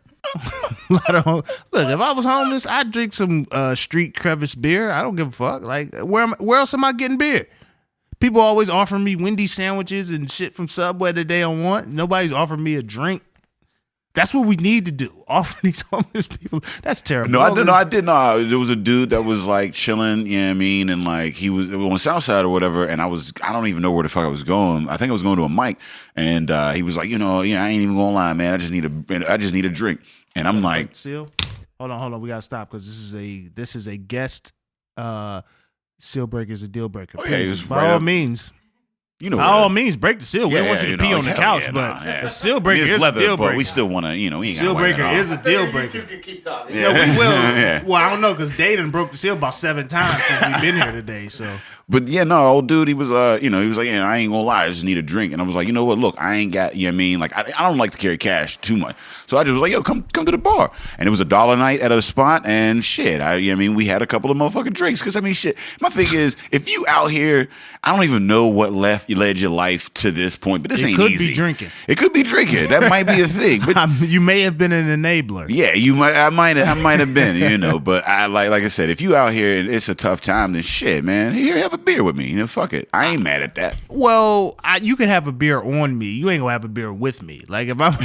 Look, if I was homeless, I'd drink some street crevice beer. I don't give a fuck. Like, where else am I getting beer? People always offer me Wendy's sandwiches and shit from Subway that they don't want. Nobody's offering me a drink. That's what we need to do. Offer these homeless people. That's terrible. No, I did know. There was a dude that was like chilling, you know what I mean? And like he was on the south side or whatever. And I don't even know where the fuck I was going. I think I was going to a mic. And he was like, I ain't even gonna lie, man. I just need a drink. And I'm like, Seal? Hold on. We gotta stop because this is a guest seal breaker is a deal breaker. Oh, yeah, by all means. By all means, break the seal. We don't want you to pee on the couch, but a seal breaker is leather, a deal breaker. But we still want to, we ain't seal breaker is a deal breaker. You can keep talking. Yeah, we will. Yeah. Well, I don't know because Dayton broke the seal about 7 times since we've been here today. So, but yeah, no, old dude, he was, he was like, I ain't gonna lie, I just need a drink. And I was like, you know what? Look, I ain't got, like I don't like to carry cash too much. So I just was like, yo, come to the bar. And it was $1 night at a spot, and shit, we had a couple of motherfucking drinks. Because shit. My thing is, if you out here, I don't even know what led your life to this point, but this ain't easy. It could be drinking. It could be drinking. That might be a thing. But you may have been an enabler. Yeah, I might have been, but I like I said, if you out here and it's a tough time, then shit, man, here, have a beer with me. Fuck it. I ain't mad at that. Well, you can have a beer on me. You ain't gonna have a beer with me. Like if I'm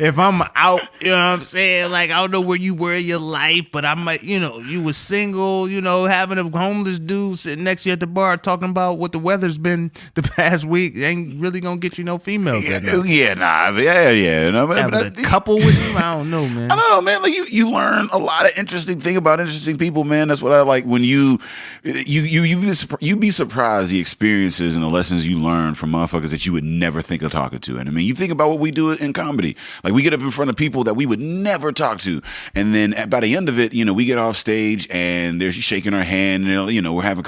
if I'm out, you know what I'm saying? Like I don't know where you were in your life, but I might, you was single, having a homeless dude sitting next to you at the bar talking about what the weather's been the past week ain't really gonna get you no females. Yeah, Having a couple with you, I don't know, man. I don't know, man. Like you learn a lot of interesting thing about interesting people, man. That's what I like when you be surprised the experiences and the lessons you learn from motherfuckers that you would never think of talking to. And you think about what we do in comedy. Like we get up in front of people that we would never talk to, and then by the end of it, we get off stage and they're shaking our hand, and we're having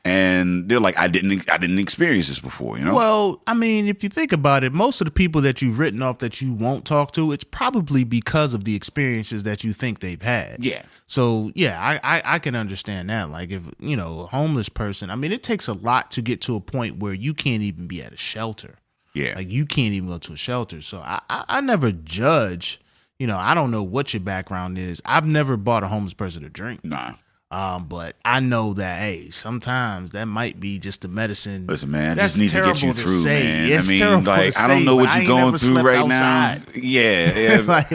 and they're like, I didn't experience this before, Well, if you think about it, most of the people that you've written off that you won't talk to, it's probably because of the experiences that you think they've had. Yeah. So yeah, I can understand that. Like if a homeless person, it takes a lot to get to a point where you can't even be at a shelter. Yeah, like you can't even go to a shelter. So I never judge. I don't know what your background is. I've never bought a homeless person a drink. Nah. But I know that, hey, sometimes that might be just the medicine. Listen, man, that's just need to get you through, man. It's I don't know what you're going through right outside. now. Yeah, like,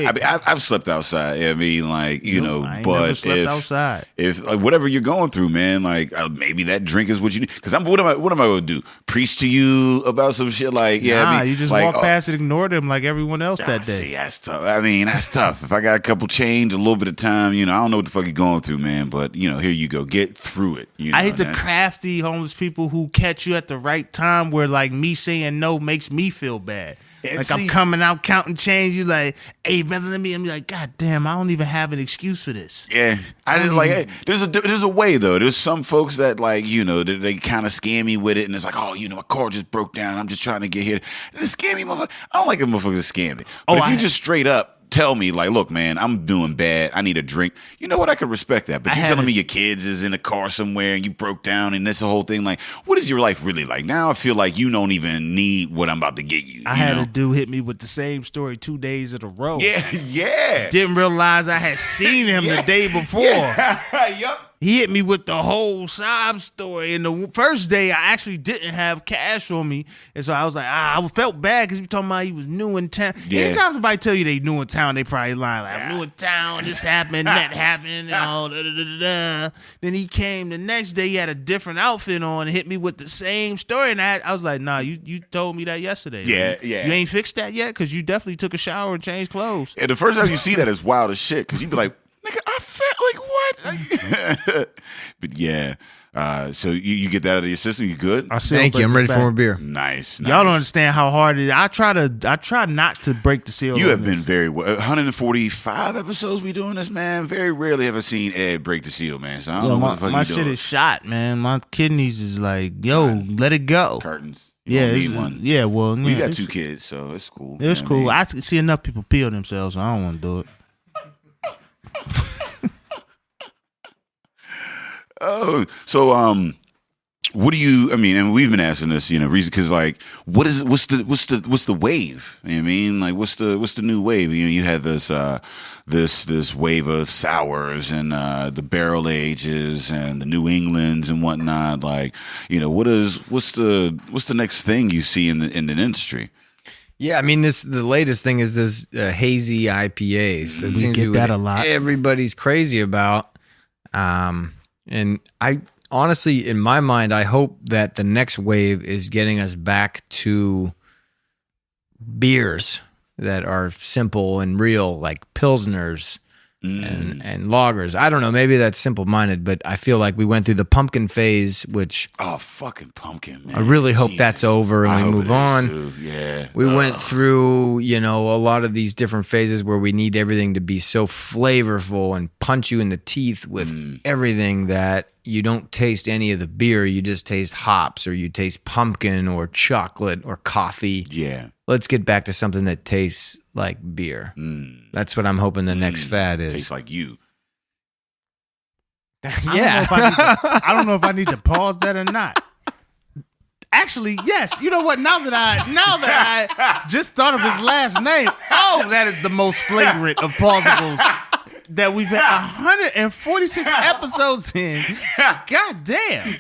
I've slept outside. I ain't never slept outside. If whatever you're going through, man, maybe that drink is what you need. Because what am I going to do? Preach to you about some shit? You just walk past and ignore them like everyone else that day. See, that's tough. That's tough. If I got a couple change, a little bit of time, I don't know what the fuck you're going through, man. But here you go. Get through it. I hate the crafty homeless people who catch you at the right time where me saying no makes me feel bad. I'm coming out counting change. You like, hey, brother, let me. I'm like, God damn, I don't even have an excuse for this. Yeah, I didn't like. Hey, there's a way though. There's some folks that they kind of scam me with it, and it's like, oh, my car just broke down. I'm just trying to get here. This scammy motherfucker. I don't like a motherfucker that scam me. But if you just straight up tell me, look, man, I'm doing bad. I need a drink. You know what? I could respect that. But you're telling me your kids is in a car somewhere and you broke down and this whole thing. What is your life really like? Now I feel like you don't even need what I'm about to get you. I had a dude hit me with the same story 2 days in a row. Yeah. Didn't realize I had seen him the day before. Yup. he hit me with the whole sob story. And the first day, I actually didn't have cash on me. And so I was like, I felt bad because he was talking about he was new in town. Yeah. Anytime somebody tell you they new in town, they probably lying. Like, I'm new in town, this happened, that happened, and all da-da-da-da-da. Then he came the next day, he had a different outfit on and hit me with the same story. And I was like, nah, you told me that yesterday. Yeah. You ain't fixed that yet? Because you definitely took a shower and changed clothes. And the first time you see that is wild as shit because you'd be like, nigga, I felt like what? But yeah. So you get that out of your system. You good? Thank you. I'm ready for more beer. Nice. Y'all don't understand how hard it is. I try not to break the seal. You have been very well. 145 episodes we doing this, man. Very rarely have I seen Ed break the seal, man. So I don't know what the fuck my you shit doing. is shot, man. My kidneys is like, yo, let it go. Curtains. You Yeah, don't need one. yeah. Well, You yeah, got 2 kids, so it's cool. It's You know cool. what I I see enough people peel themselves, so I don't want to do it. Oh, so what do you? I mean, and we've been asking this, reason because like, what's the wave? You know what I mean, like, what's the new wave? You had this this wave of sours and the barrel ages and the New Englands and whatnot. Like, what's the next thing you see in the industry? Yeah, I mean, the latest thing is this hazy IPAs. That We seems to get be that what a lot. Everybody's crazy about. And I honestly, in my mind, I hope that the next wave is getting us back to beers that are simple and real, like Pilsners and lagers. I don't know, maybe that's simple-minded, but I feel like we went through the pumpkin phase, which Fucking pumpkin, man. I really hope Jesus. that's over and I we hope move it is, on. too. Yeah. We went through, a lot of these different phases where we need everything to be so flavorful and punch you in the teeth with everything that you don't taste any of the beer. You just taste hops or you taste pumpkin or chocolate or coffee. Yeah. Let's get back to something that tastes like beer. That's what I'm hoping the next fad is. Tastes like you. Yeah. I don't know if I need to pause that or not. Actually, yes. You know what? Now that I just thought of his last name, that is the most flagrant of pausables that we've had 146 episodes in. God damn.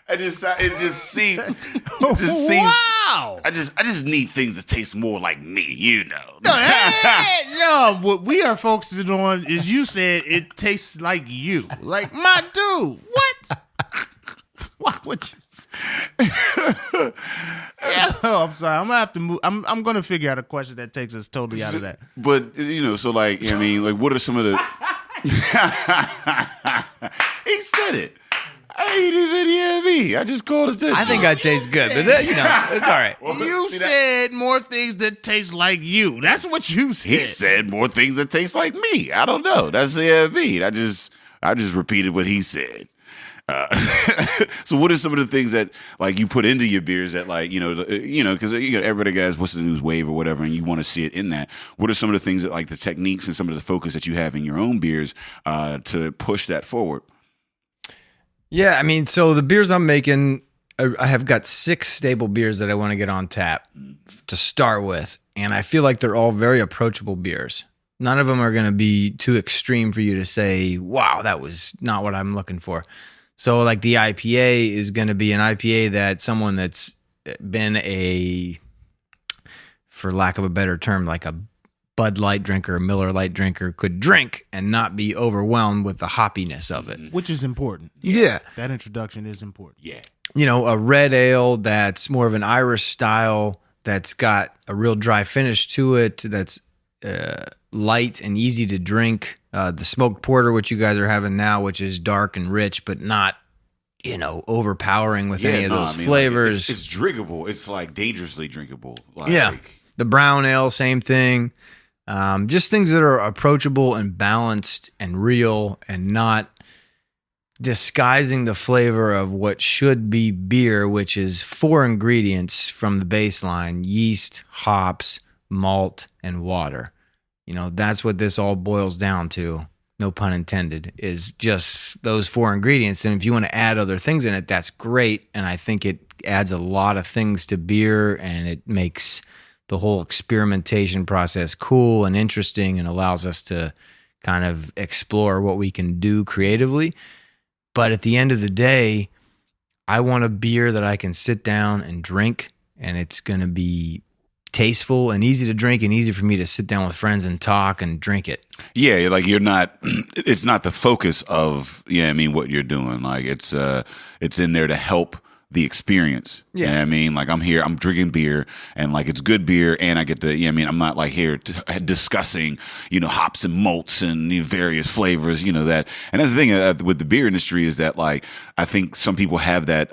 It just seems. Wow. I just need things that taste more like me, No, what we are focusing on is you said it tastes like you. Like, my dude, what? Why would you say? I'm sorry. I'm gonna have to move. I'm gonna figure out a question that takes us totally out of that. But so like, I mean, like, what are some of the? He said it. I ain't even hear me. I just called attention. I think I taste good, but it's all right. You said more things that taste like you. That's what you said. He said more things that taste like me. I don't know. That's me. I just repeated what he said. So what are some of the things that like you put into your beers that like because everybody guys what's the news wave or whatever and you want to see it in that. What are some of the things that like the techniques and some of the focus that you have in your own beers to push that forward? Yeah, I mean, so the beers I'm making, I have got 6 stable beers that I want to get on tap to start with, and I feel like they're all very approachable beers. None of them are going to be too extreme for you to say, wow, that was not what I'm looking for. So like the IPA is going to be an IPA that someone that's been for lack of a better term, like a Bud Light drinker, a Miller Light drinker could drink and not be overwhelmed with the hoppiness of it. Which is important. Yeah. That introduction is important. Yeah. A red ale that's more of an Irish style, that's got a real dry finish to it, that's light and easy to drink. The smoked porter, which you guys are having now, which is dark and rich, but not, overpowering with any of those flavors. Like, it's drinkable. It's like dangerously drinkable. Yeah. The brown ale, same thing. Just things that are approachable and balanced and real and not disguising the flavor of what should be beer, which is 4 ingredients from the baseline: yeast, hops, malt, and water. That's what this all boils down to. No pun intended, is just those 4 ingredients. And if you want to add other things in it, that's great. And I think it adds a lot of things to beer, and it makes the whole experimentation process cool and interesting and allows us to kind of explore what we can do creatively. But at the end of the day, I want a beer that I can sit down and drink, and it's going to be tasteful and easy to drink and easy for me to sit down with friends and talk and drink it. Yeah, like it's not the focus of, what you're doing. Like it's in there to help the experience. Yeah. You know what I mean? Like I'm drinking beer and like it's good beer and I get the, I'm not like here discussing, hops and malts and various flavors, that. And that's the thing with the beer industry is that like, I think some people have that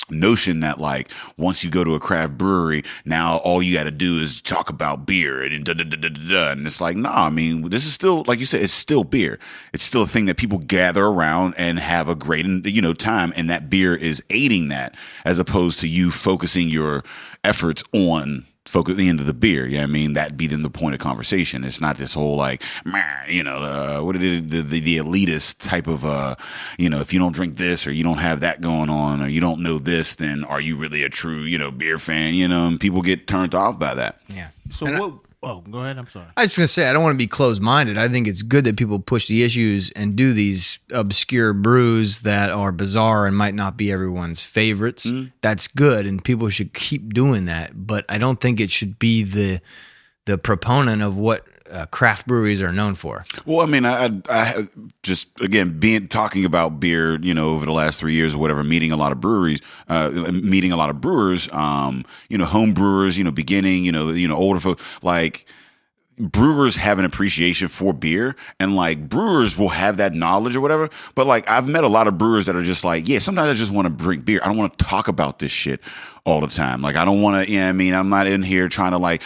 notion that like once you go to a craft brewery, now all you got to do is talk about beer and da da da da da. And it's like, nah, I mean, this is still, like you said, it's still beer. It's still a thing that people gather around and have a great, time. And that beer is aiding that, as opposed to you focusing your efforts on focusing into the beer. Yeah, that'd be then the point of conversation. It's not this whole like, what it is, the elitist type of, if you don't drink this or you don't have that going on or you don't know this, then are you really a true, beer fan? And people get turned off by that. Yeah. So go ahead. I'm sorry. I was just going to say, I don't want to be closed-minded. I think it's good that people push the issues and do these obscure brews that are bizarre and might not be everyone's favorites. Mm. That's good, and people should keep doing that. But I don't think it should be the proponent of what craft breweries are known for. Well, I just, again, talking about beer, over the last 3 years or whatever, meeting a lot of brewers, home brewers, beginning, older folks, like brewers have an appreciation for beer, and like brewers will have that knowledge or whatever. But like I've met a lot of brewers that are just like, yeah, sometimes I just want to drink beer. I don't want to talk about this shit all the time. Like I don't want to, I'm not in here trying to like,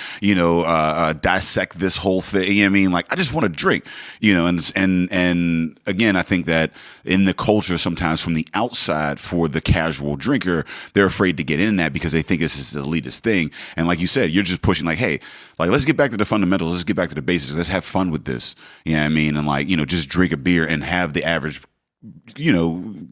dissect this whole thing. Like I just want to drink, and again, I think that in the culture sometimes from the outside for the casual drinker, they're afraid to get in that because they think this is the elitist thing. And like you said, you're just pushing like, hey, like let's get back to the fundamentals. Let's get back to the basics. Let's have fun with this. You know what I mean? And like, just drink a beer and have the average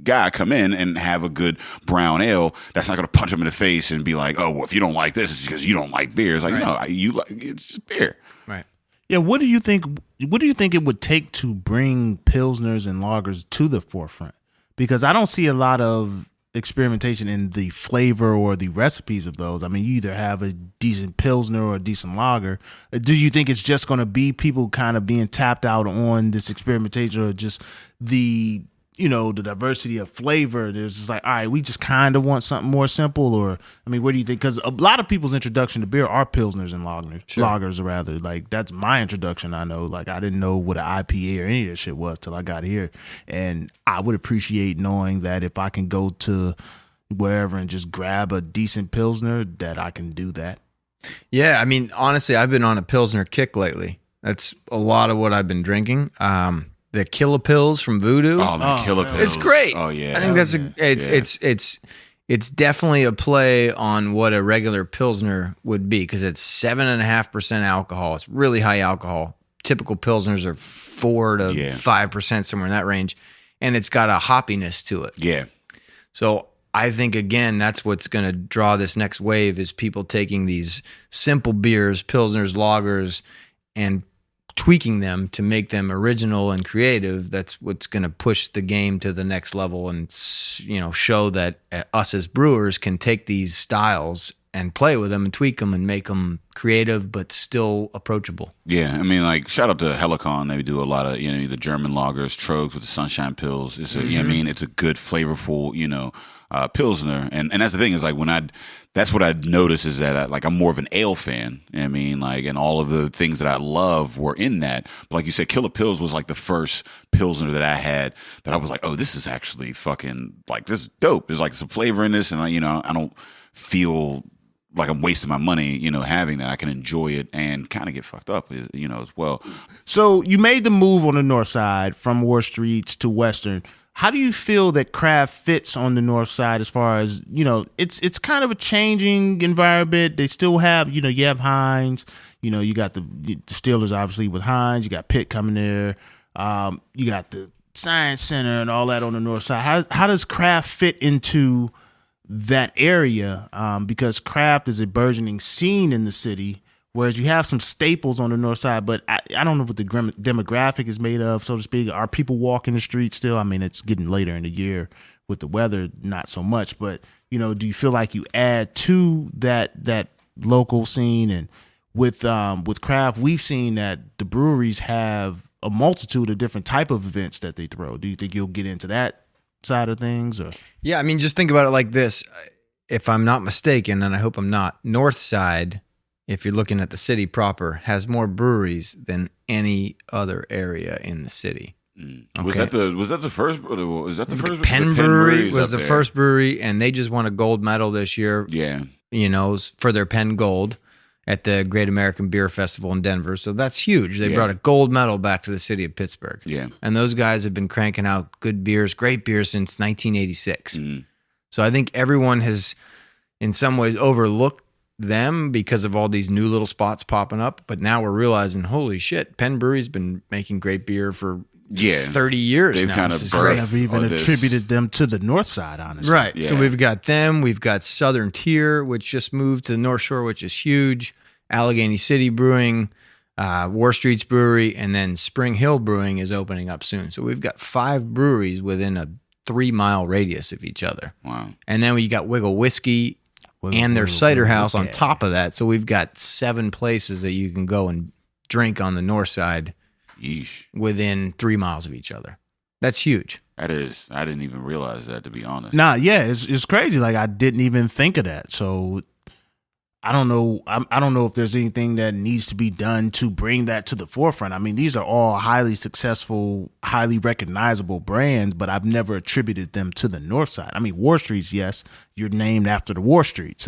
guy come in and have a good brown ale. That's not going to punch him in the face and be like, oh, well, if you don't like this, it's because you don't like beer. It's like, no, you like, it's just beer. Right. Yeah. What do you think it would take to bring pilsners and lagers to the forefront? Because I don't see a lot of experimentation in the flavor or the recipes of those. You either have a decent pilsner or a decent lager. Do you think it's just going to be people kind of being tapped out on this experimentation, or just the the diversity of flavor? There's just like, all right, we just kind of want something more simple. Or what do you think? Because a lot of people's introduction to beer are pilsners and lagers rather. Like that's my introduction. I know, like I didn't know what an IPA or any of that shit was till I got here, and I would appreciate knowing that if I can go to wherever and just grab a decent pilsner, that I can do that. Yeah, honestly, I've been on a pilsner kick lately. That's a lot of what I've been drinking. The Kilopils from Voodoo. Oh man, Kilopils. It's great. Oh yeah. I think that's it's definitely a play on what a regular pilsner would be, because it's 7.5% alcohol. It's really high alcohol. Typical pilsners are 4 to 5%, somewhere in that range, and it's got a hoppiness to it. Yeah. So I think again that's what's going to draw this next wave, is people taking these simple beers, pilsners, lagers, and tweaking them to make them original and creative. That's what's going to push the game to the next level, and show that us as brewers can take these styles and play with them and tweak them and make them creative but still approachable. Yeah, like shout out to Helicon. They do a lot of the German lagers, Trogs with the Sunshine Pils. It's a it's a good flavorful pilsner, and that's the thing is like that's what I noticed is that I'm more of an ale fan. And all of the things that I love were in that. But like you said, Killer Pils was like the first pilsner that I had that I was like, oh, this is actually fucking like this is dope. There's like some flavor in this, and I don't feel like I'm wasting my money, having that. I can enjoy it and kind of get fucked up, as well. So you made the move on the north side from War Streets to Western. How do you feel that craft fits on the north side as far as, it's kind of a changing environment. They still have, you have Heinz, you got the Steelers obviously with Heinz, you got Pitt coming there, you got the Science Center and all that on the north side. How does craft fit into that area? Because craft is a burgeoning scene in the city, Whereas you have some staples on the north side, but I don't know what the demographic is made of, so to speak. Are people walking the streets still? I mean, it's getting later in the year with the weather, not so much. But, you know, do you feel like you add to that local scene? And with craft, we've seen that the breweries have a multitude of different type of events that they throw. Do you think you'll get into that side of things? Or? Yeah, I mean, just think about it like this. If I'm not mistaken, and I hope I'm not, North Side, if you're looking at the city proper, has more breweries than any other area in the city. Okay. Was that the first? Was that the first? Penn Brewery was the first brewery, and they just won a gold medal this year. Yeah, you know, for their Penn Gold at the Great American Beer Festival in Denver. So that's huge. They brought a gold medal back to the city of Pittsburgh. Yeah, and those guys have been cranking out good beers, great beers since 1986. So I think everyone has, in some ways, overlooked them because of all these new little spots popping up. But now we're realizing, holy shit, Penn Brewery's been making great beer for 30 years They've now. kind of I've even attributed them to the north side, honestly. Right. Yeah. So we've got them. We've got Southern Tier, which just moved to the North Shore, which is huge. Allegheny City Brewing, War Streets Brewery, and then Spring Hill Brewing is opening up soon. So we've got 5 breweries within a 3-mile radius of each other. Wow. And then we got Wiggle Whiskey and their cider house on top of that. So we've got 7 places that you can go and drink on the north side. Yeesh. Within 3 miles of each other. That's huge. That is. I didn't even realize that, to be honest. Nah, yeah, it's crazy. Like, I didn't even think of that. So I don't know. I don't know if there's anything that needs to be done to bring that to the forefront. I mean, these are all highly successful, highly recognizable brands, but I've never attributed them to the north side. I mean, War Streets, yes, you're named after the War Streets.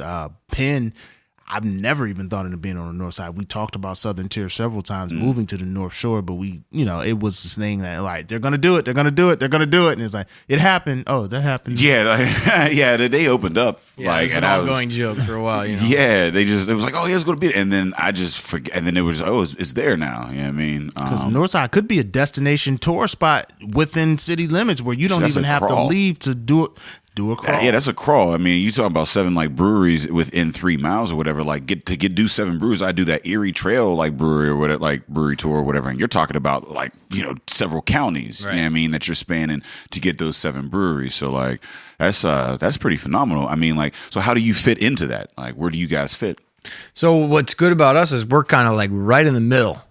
Penn, I've never even thought of it being on the north side. We talked about Southern Tier several times, moving to the North Shore, but it was this thing that, like, they're going to do it. They're going to do it. They're going to do it. And it's like, it happened. Oh, that happened. Yeah. Yeah. They opened up. Yeah, like, it was an ongoing joke for a while. You know? Yeah. It was like, oh, yeah, it's going to be. And then I just forget. And then it was, it's there now. You know what I mean? Because the north side could be a destination tour spot within city limits where you don't even have to leave to do it. Do a crawl. Yeah, that's a crawl. I mean, you talking about 7 like breweries within 3 miles or whatever. Like do 7 breweries. I do that Erie Trail like brewery or whatever, like brewery tour or whatever. And you're talking about like, you know, several counties. Right. You know what I mean, that you're spanning to get those 7 breweries. So like that's pretty phenomenal. I mean, like, so how do you fit into that? Like, where do you guys fit? So what's good about us is we're kind of like right in the middle.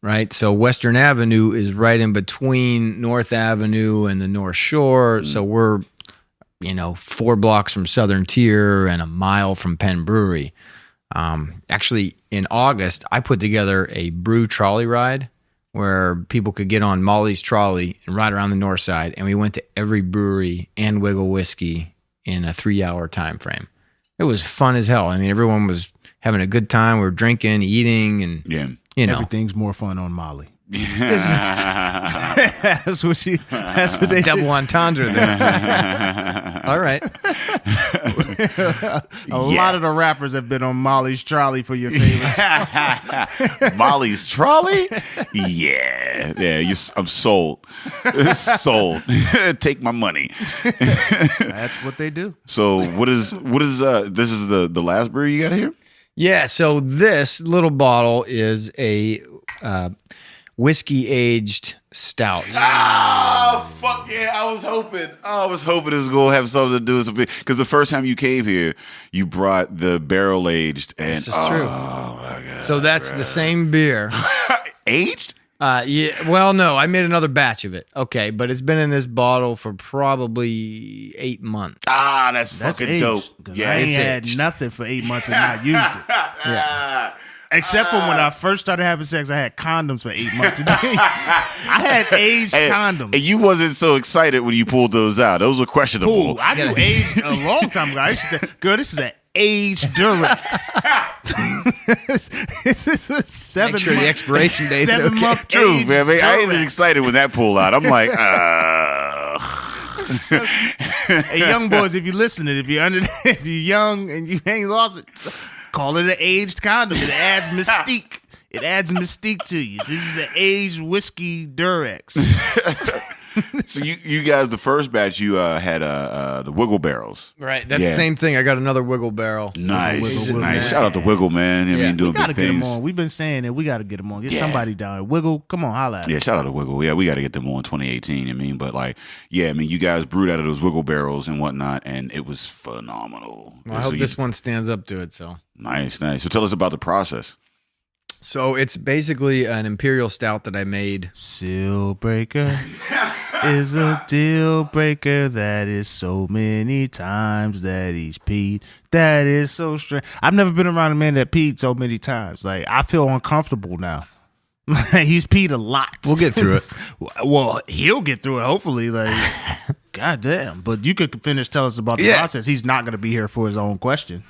Right. So Western Avenue is right in between North Avenue and the North Shore. So we're 4 blocks from Southern Tier and a mile from Penn Brewery. Actually, in August, I put together a brew trolley ride where people could get on Molly's trolley and ride around the north side. And we went to every brewery and Wiggle Whiskey in a 3-hour time frame. It was fun as hell. I mean, everyone was having a good time. We were drinking, eating, and everything's more fun on Molly. That's what they double entendre there. All right. A lot of the rappers have been on Molly's trolley for your favorites. Molly's trolley? Yeah. I'm sold. Sold. Take my money. That's what they do. So what is this is the last brew you got here? Yeah. So this little bottle is a whiskey aged stout. Oh, fuck yeah. I was hoping it was going to have something to do with something. Because the first time you came here, you brought the barrel aged. And, this is true. Oh, my God. So that's the same beer. Aged? Yeah. Well, no, I made another batch of it. Okay. But it's been in this bottle for probably 8 months. That's fucking aged, dope. Yeah. I ain't had nothing for 8 months and not used it. Yeah. Except for when I first started having sex, I had condoms for 8 months a day. I had aged condoms. And you wasn't so excited when you pulled those out. Those were questionable. Ooh, I knew aged a long time ago. I used to, girl, this is an aged Durex. This is a 7 Make sure the expiration date is okay. month True, aged man. I ain't Durex. excited when that pulled out. I'm like, Hey, young boys, if you listening, if you're young and you ain't lost it, call it an aged condom. It adds mystique. It adds mystique to you. This is the aged whiskey Durex. So you guys, the first batch you had the Wiggle barrels. Right. That's the same thing. I got another Wiggle barrel. Nice. Nice. Shout out to Wiggle, man. I mean, doing we gotta big things. get them on. We've been saying it. We gotta get them on. Get somebody down there. Wiggle, come on, holla at Yeah, them. shout out to Wiggle. Yeah, we got to get them on 2018. I mean, but like, yeah, I mean, you guys brewed out of those Wiggle barrels and whatnot, and it was phenomenal. Well, I hope this one stands up to it. So nice. So tell us about the process. So it's basically an imperial stout that I made. Seal breaker is a deal breaker. That is so many times that he's peed. That is so strange. I've never been around a man that peed so many times. Like, I feel uncomfortable now. He's peed a lot. We'll get through it. Well, he'll get through it, hopefully. Like, goddamn. But you could finish, tell us about the process. He's not going to be here for his own question.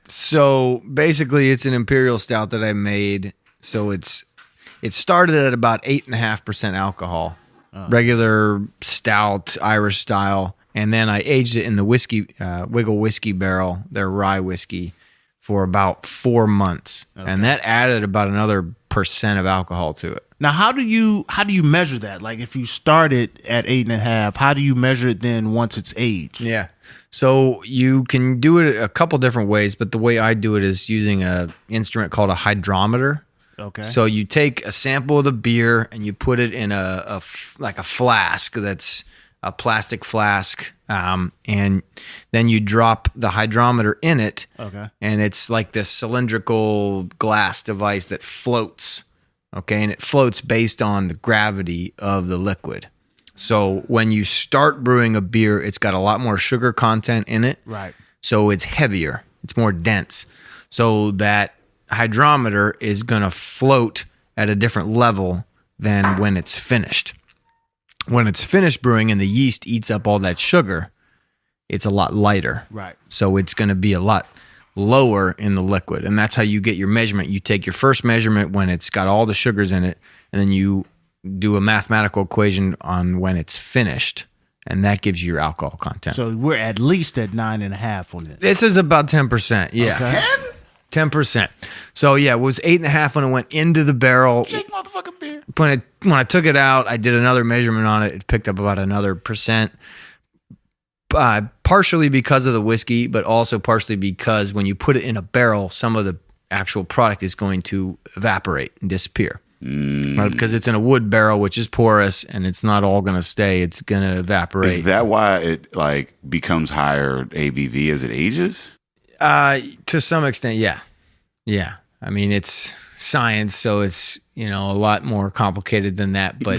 So basically, it's an imperial stout that I made. So it started at about 8.5% alcohol, regular stout, Irish style, and then I aged it in the Wiggle whiskey barrel, their rye whiskey, for about 4 months, and that added about another % of alcohol to it. Now, how do you measure that? Like, if you started at 8.5, how do you measure it then once it's aged? Yeah. So you can do it a couple different ways, but the way I do it is using an instrument called a hydrometer. Okay. So you take a sample of the beer and you put it in a flask that's a plastic flask, and then you drop the hydrometer in it. Okay. And it's like this cylindrical glass device that floats. Okay, and it floats based on the gravity of the liquid. So when you start brewing a beer, it's got a lot more sugar content in it. Right. So it's heavier. It's more dense. So that hydrometer is going to float at a different level than when it's finished. When it's finished brewing and the yeast eats up all that sugar, it's a lot lighter. Right. So it's going to be a lot lower in the liquid. And that's how you get your measurement. You take your first measurement when it's got all the sugars in it, and then you do a mathematical equation on when it's finished, and that gives you your alcohol content. So we're at least at 9.5 on it. This is about 10%. Yeah. Okay. 10%. So yeah, it was 8.5 when it went into the barrel. Shake motherfucking beer. When I took it out, I did another measurement on it. It picked up about another %. Partially because of the whiskey, but also partially because when you put it in a barrel, some of the actual product is going to evaporate and disappear. Right? Because it's in a wood barrel, which is porous, and it's not all going to stay. It's going to evaporate. Is that why it like becomes higher ABV as it ages? To some extent, yeah. Yeah. I mean, it's science, so it's, a lot more complicated than that. But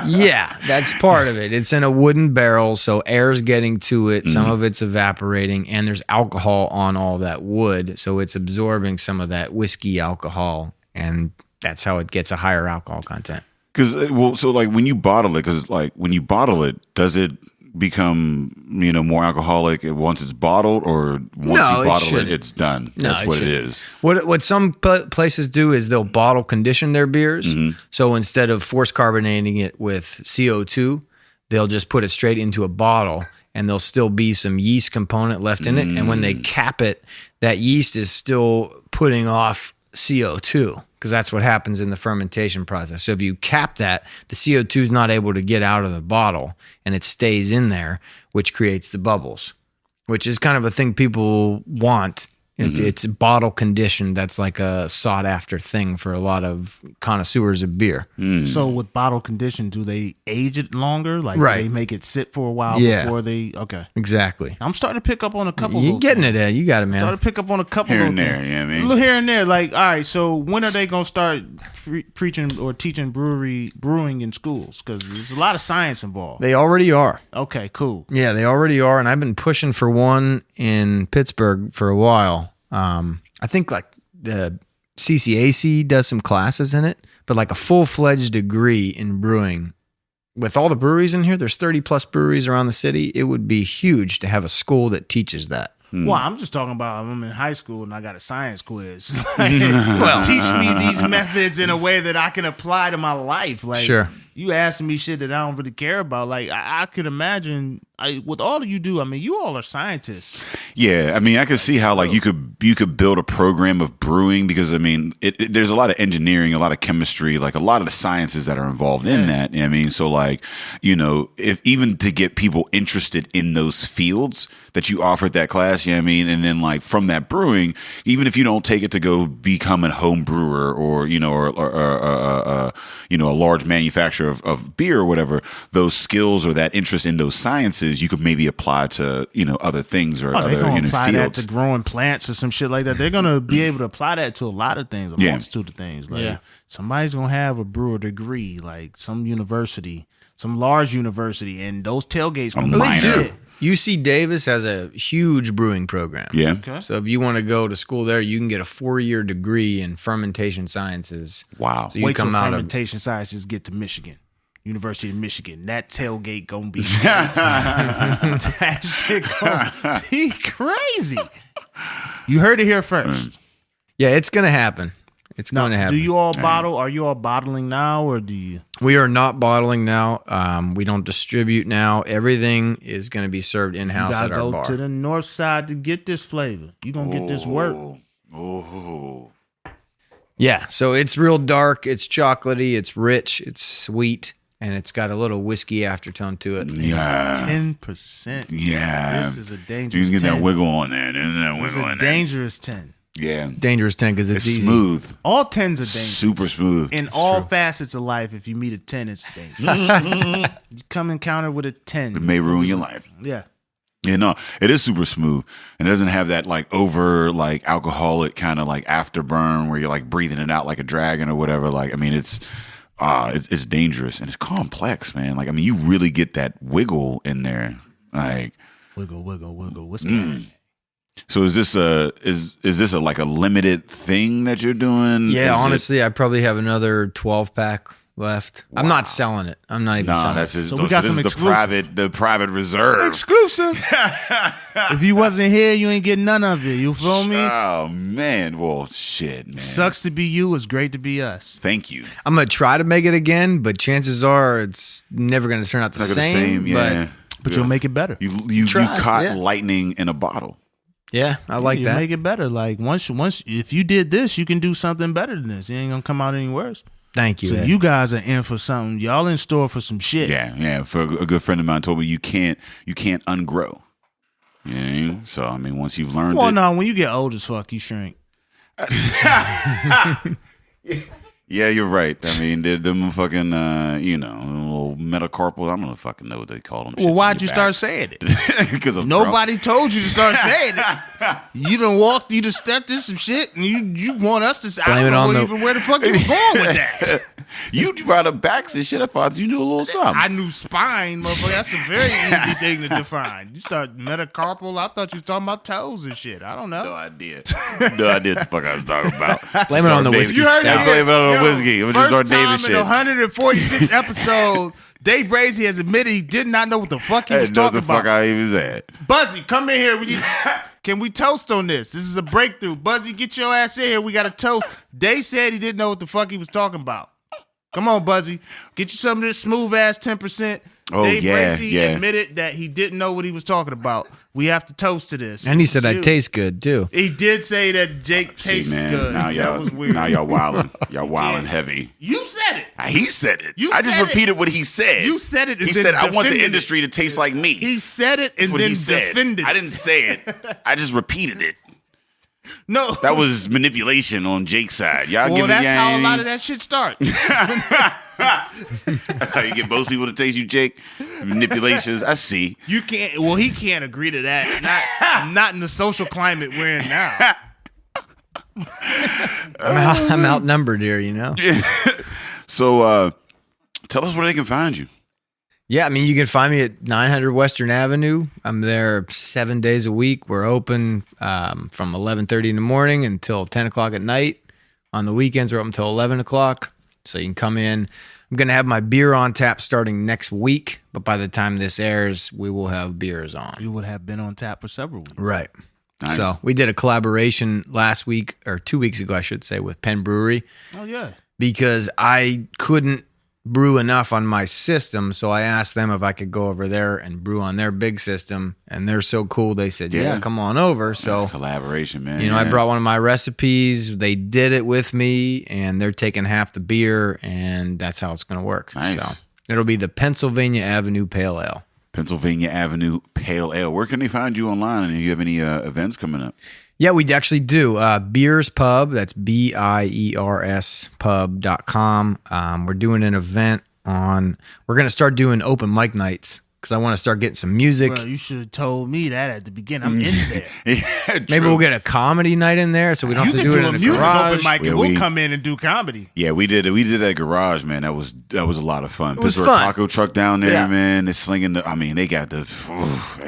yeah, that's part of it. It's in a wooden barrel, so air's getting to it. Some of it's evaporating, and there's alcohol on all that wood, so it's absorbing some of that whiskey alcohol, and that's how it gets a higher alcohol content. Because, so like when you bottle it, does it become, more alcoholic once it's bottled, or once you bottle it, it's done? That's what it is. What some places do is they'll bottle condition their beers. So instead of force carbonating it with CO2, they'll just put it straight into a bottle, and there'll still be some yeast component left in it. And when they cap it, that yeast is still putting off CO2, because that's what happens in the fermentation process. So if you cap that, the CO2 is not able to get out of the bottle, and it stays in there, which creates the bubbles, which is kind of a thing people want. It's bottle conditioned. That's like a sought after thing for a lot of connoisseurs of beer. So with bottle condition, do they age it longer? Like, Right. do they make it sit for a while before they? Okay. Exactly. I'm starting to pick up on a couple. You're getting it, Ed. You got it, man. Starting to pick up on a couple Here of and there, things. you know what I A mean? little here and there. Like, all right, so when are they gonna start preaching or teaching brewing in schools? Because there's a lot of science involved. They already are. Okay, cool. Yeah, they already are, and I've been pushing for one in Pittsburgh for a while. I think like the CCAC does some classes in it, but like a full-fledged degree in brewing. With all the breweries in here, there's 30 plus breweries around the city. It would be huge to have a school that teaches that. Well, I'm just talking about I'm in high school and I got a science quiz. Well, teach me these methods in a way that I can apply to my life. Like, Sure. You asking me shit that I don't really care about. Like, I could imagine with all you do. I mean, you all are scientists. Yeah, I mean, I could see how like you could build a program of brewing, because I mean there's a lot of engineering, a lot of chemistry, like a lot of the sciences that are involved in that. I mean, so like, you know, if even to get people interested in those fields that you offered that class, you know what I mean, and then like from that brewing, even if you don't take it to go become a home brewer or you know or you know, a large manufacturer of beer or whatever, those skills or that interest in those sciences you could maybe apply to, you know, other things or other, you know, apply fields. that to growing plants or some shit like that. They're gonna be able to apply that to a lot of things, a multitude of things. Like somebody's gonna have a brewer degree, like some university, some large university, and those tailgates gonna be minor. UC Davis has a huge brewing program. Yeah. Okay. So if you want to go to school there, you can get a 4-year degree in fermentation sciences. Wow. So you Wait come till out fermentation sciences get to Michigan. University of Michigan. That tailgate gonna be crazy. That shit gonna be crazy. You heard it here first. Yeah, it's gonna happen. It's going to happen. Do you all bottle? Are you all bottling now, or do you? We are not bottling now. We don't distribute now. Everything is going to be served in-house at our bar. You gotta go to the north side to get this flavor. You don't get this work. Oh. Yeah, so it's real dark. It's chocolatey. It's rich. It's sweet. And it's got a little whiskey aftertone to it. Yeah. 10%. Yeah. This is a dangerous You can get 10. that wiggle on there. There's that It's wiggle a on there. dangerous 10. Yeah. Dangerous 10 because it's easy. Smooth. All 10s are dangerous. Super smooth. In all facets of life, if you meet a 10, it's dangerous. You come encounter with a 10. It may ruin your life. Yeah. Yeah, no, it is super smooth, and it doesn't have that like over like alcoholic kind of like afterburn where you're like breathing it out like a dragon or whatever. Like, I mean, it's dangerous and it's complex, man. Like, I mean, you really get that wiggle in there, like wiggle. What's that? So is this a like a limited thing that you're doing? Yeah, honestly, I probably have another 12-pack left. Wow. I'm not selling it. I'm not even selling that's just, so we got some exclusive. The private reserve. Exclusive. If you wasn't here, you ain't getting none of it. You feel me? Oh, man. Well, shit, man. Sucks to be you. It's great to be us. Thank you. I'm going to try to make it again, but chances are it's never going to turn out the same. But you'll make it better. You caught lightning in a bottle. Yeah, I like that. Make it better. Like once, if you did this, you can do something better than this. It ain't going to come out any worse. Thank you. So you guys are in for something. Y'all in store for some shit. Yeah. For a good friend of mine told me you can't ungrow. Yeah. So I mean, once you've learned. Well, no, when you get old as fuck, you shrink. Yeah, you're right. I mean, they're them fucking, little metacarpal. I don't fucking know what they call them. Well, why'd you start saying it? Because nobody told you to start saying it. You done walked, you done stepped in some shit, and you want us to say, I don't know even where the fuck you was going with that. You brought up backs and shit. I thought you knew a little something. I knew spine, motherfucker. That's a very easy thing to define. You start metacarpal. I thought you was talking about toes and shit. I don't know. No idea. No idea what the fuck I was talking about. Blame it on the whiskey. You heard stout. it. Blame it on the whiskey. I'm just First David time shit. in 146 episodes, Dave Brazy has admitted he did not know what the fuck he was talking about. Fuck I even said. Buzzy, come in here. Can we toast on this? This is a breakthrough. Buzzy, get your ass in here. We got a toast. Dave said he didn't know what the fuck he was talking about. Come on, Buzzy. Get you some of this smooth ass 10%. Oh, Dave Bracy yeah. admitted that he didn't know what he was talking about. We have to toast to this. And he said I taste good too. He did say that Jake tastes good. Now that was weird. Now y'all wilding. Y'all wilding heavy. You said it. He said it. You I just said repeated what he said. You said it. And He then said, I want the defended industry to taste like me. He said it and That's what then he said. defended it. I didn't say it. I just repeated it. No. That was manipulation on Jake's side. Y'all give that's me how a lot of that shit starts. How you get most people to taste you, Jake? Manipulations. I see. You can't. Well, he can't agree to that. Not in the social climate we're in now. I'm outnumbered here, you know. So, tell us where they can find you. Yeah, I mean, you can find me at 900 Western Avenue. I'm there 7 days a week. We're open from 11:30 in the morning until 10 o'clock at night. On the weekends, we're open until 11 o'clock. So you can come in. I'm going to have my beer on tap starting next week. But by the time this airs, we will have beers on. You would have been on tap for several weeks. Right. Nice. So we did a collaboration last week, or 2 weeks ago, I should say, with Penn Brewery. Oh, yeah. Because I couldn't brew enough on my system. So I asked them if I could go over there and brew on their big system. And they're so cool. They said, yeah come on over. So that's collaboration, man. You know, I brought one of my recipes. They did it with me, and they're taking half the beer, and that's how it's going to work. Nice. So it'll be the Pennsylvania Avenue Pale Ale. Pennsylvania Avenue Pale Ale. Where can they find you online? And do you have any events coming up? Yeah, we actually do. Bier's Pub, that's BIERS pub.com. We're doing an event we're going to start doing open mic nights because I want to start getting some music. Well, you should have told me that at the beginning. I'm in there. Yeah, maybe we'll get a comedy night in there so we don't have to do it in the music garage. open mic and we'll come in and do comedy. Yeah, we did that garage, man. That was a lot of fun. It was Pittsburgh fun. Taco truck down there, man. They're slinging they got the.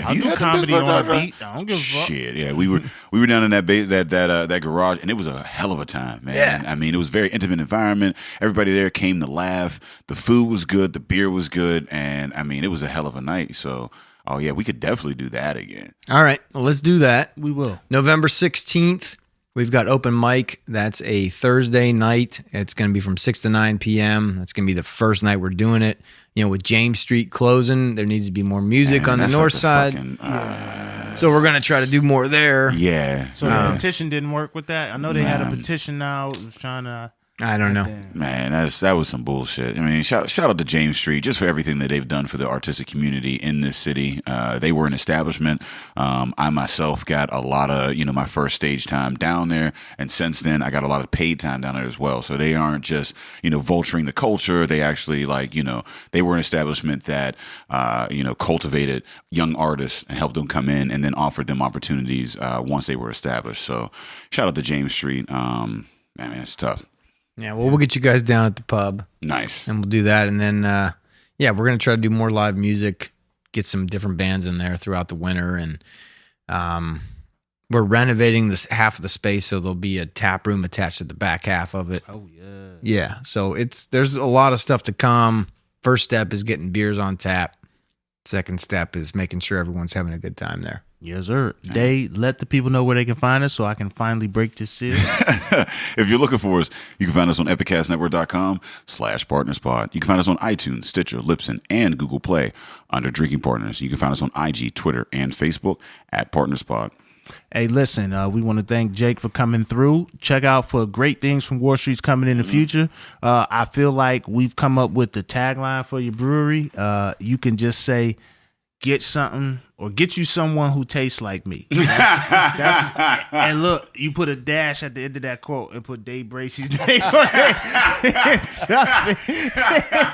I'll do comedy on a beat. I don't give a fuck. Shit, yeah. We were down in that garage, and it was a hell of a time, man. Yeah. I mean, it was a very intimate environment. Everybody there came to laugh. The food was good. The beer was good, and I mean, it was a hell of a night. So. Oh, yeah, we could definitely do that again. All right, well, let's do that. We will. November 16th, we've got open mic. That's a Thursday night. It's going to be from 6 to 9 p.m. That's going to be the first night we're doing it. You know, with James Street closing, there needs to be more music on the north side. So we're going to try to do more there. Yeah. So the petition didn't work with that? I know they had a petition now. It was trying to... I don't know. Man, that was some bullshit. I mean, shout out to James Street just for everything that they've done for the artistic community in this city. They were an establishment. I myself got a lot of, my first stage time down there. And since then, I got a lot of paid time down there as well. So they aren't just, vulturing the culture. They actually they were an establishment that, cultivated young artists and helped them come in and then offered them opportunities once they were established. So shout out to James Street. Man, it's tough. Yeah, well, we'll get you guys down at the pub. Nice. And we'll do that. And then, we're going to try to do more live music, get some different bands in there throughout the winter. And we're renovating this half of the space, so there'll be a tap room attached to the back half of it. Oh, yeah. Yeah, so there's a lot of stuff to come. First step is getting beers on tap. Second step is making sure everyone's having a good time there. Yes, sir. They let the people know where they can find us so I can finally break this seal. If you're looking for us, you can find us on epicastnetwork.com/partnerspod. You can find us on iTunes, Stitcher, Libsyn, and Google Play under Drinking Partners. You can find us on IG, Twitter, and Facebook at Partnerspod. Hey, listen, we want to thank Jake for coming through. Check out for great things from War Streets coming in the future. I feel like we've come up with the tagline for your brewery. You can just say, get something or get you someone who tastes like me. And look, you put a dash at the end of that quote and put Dave Bracey's name on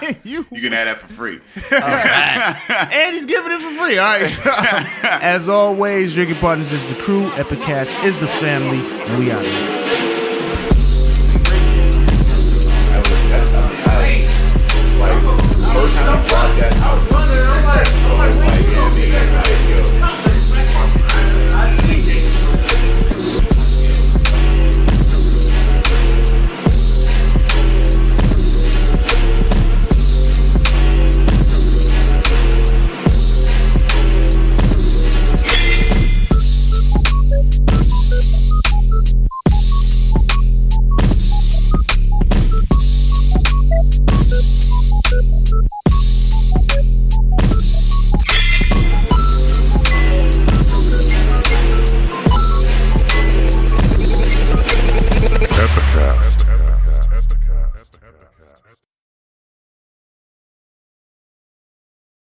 it. You can add that for free. All right. And he's giving it for free. All right. So, as always, Drinking Partners is the crew. Epicast is the family. And we out here. First time I broadcast, I was wondering, I'm like,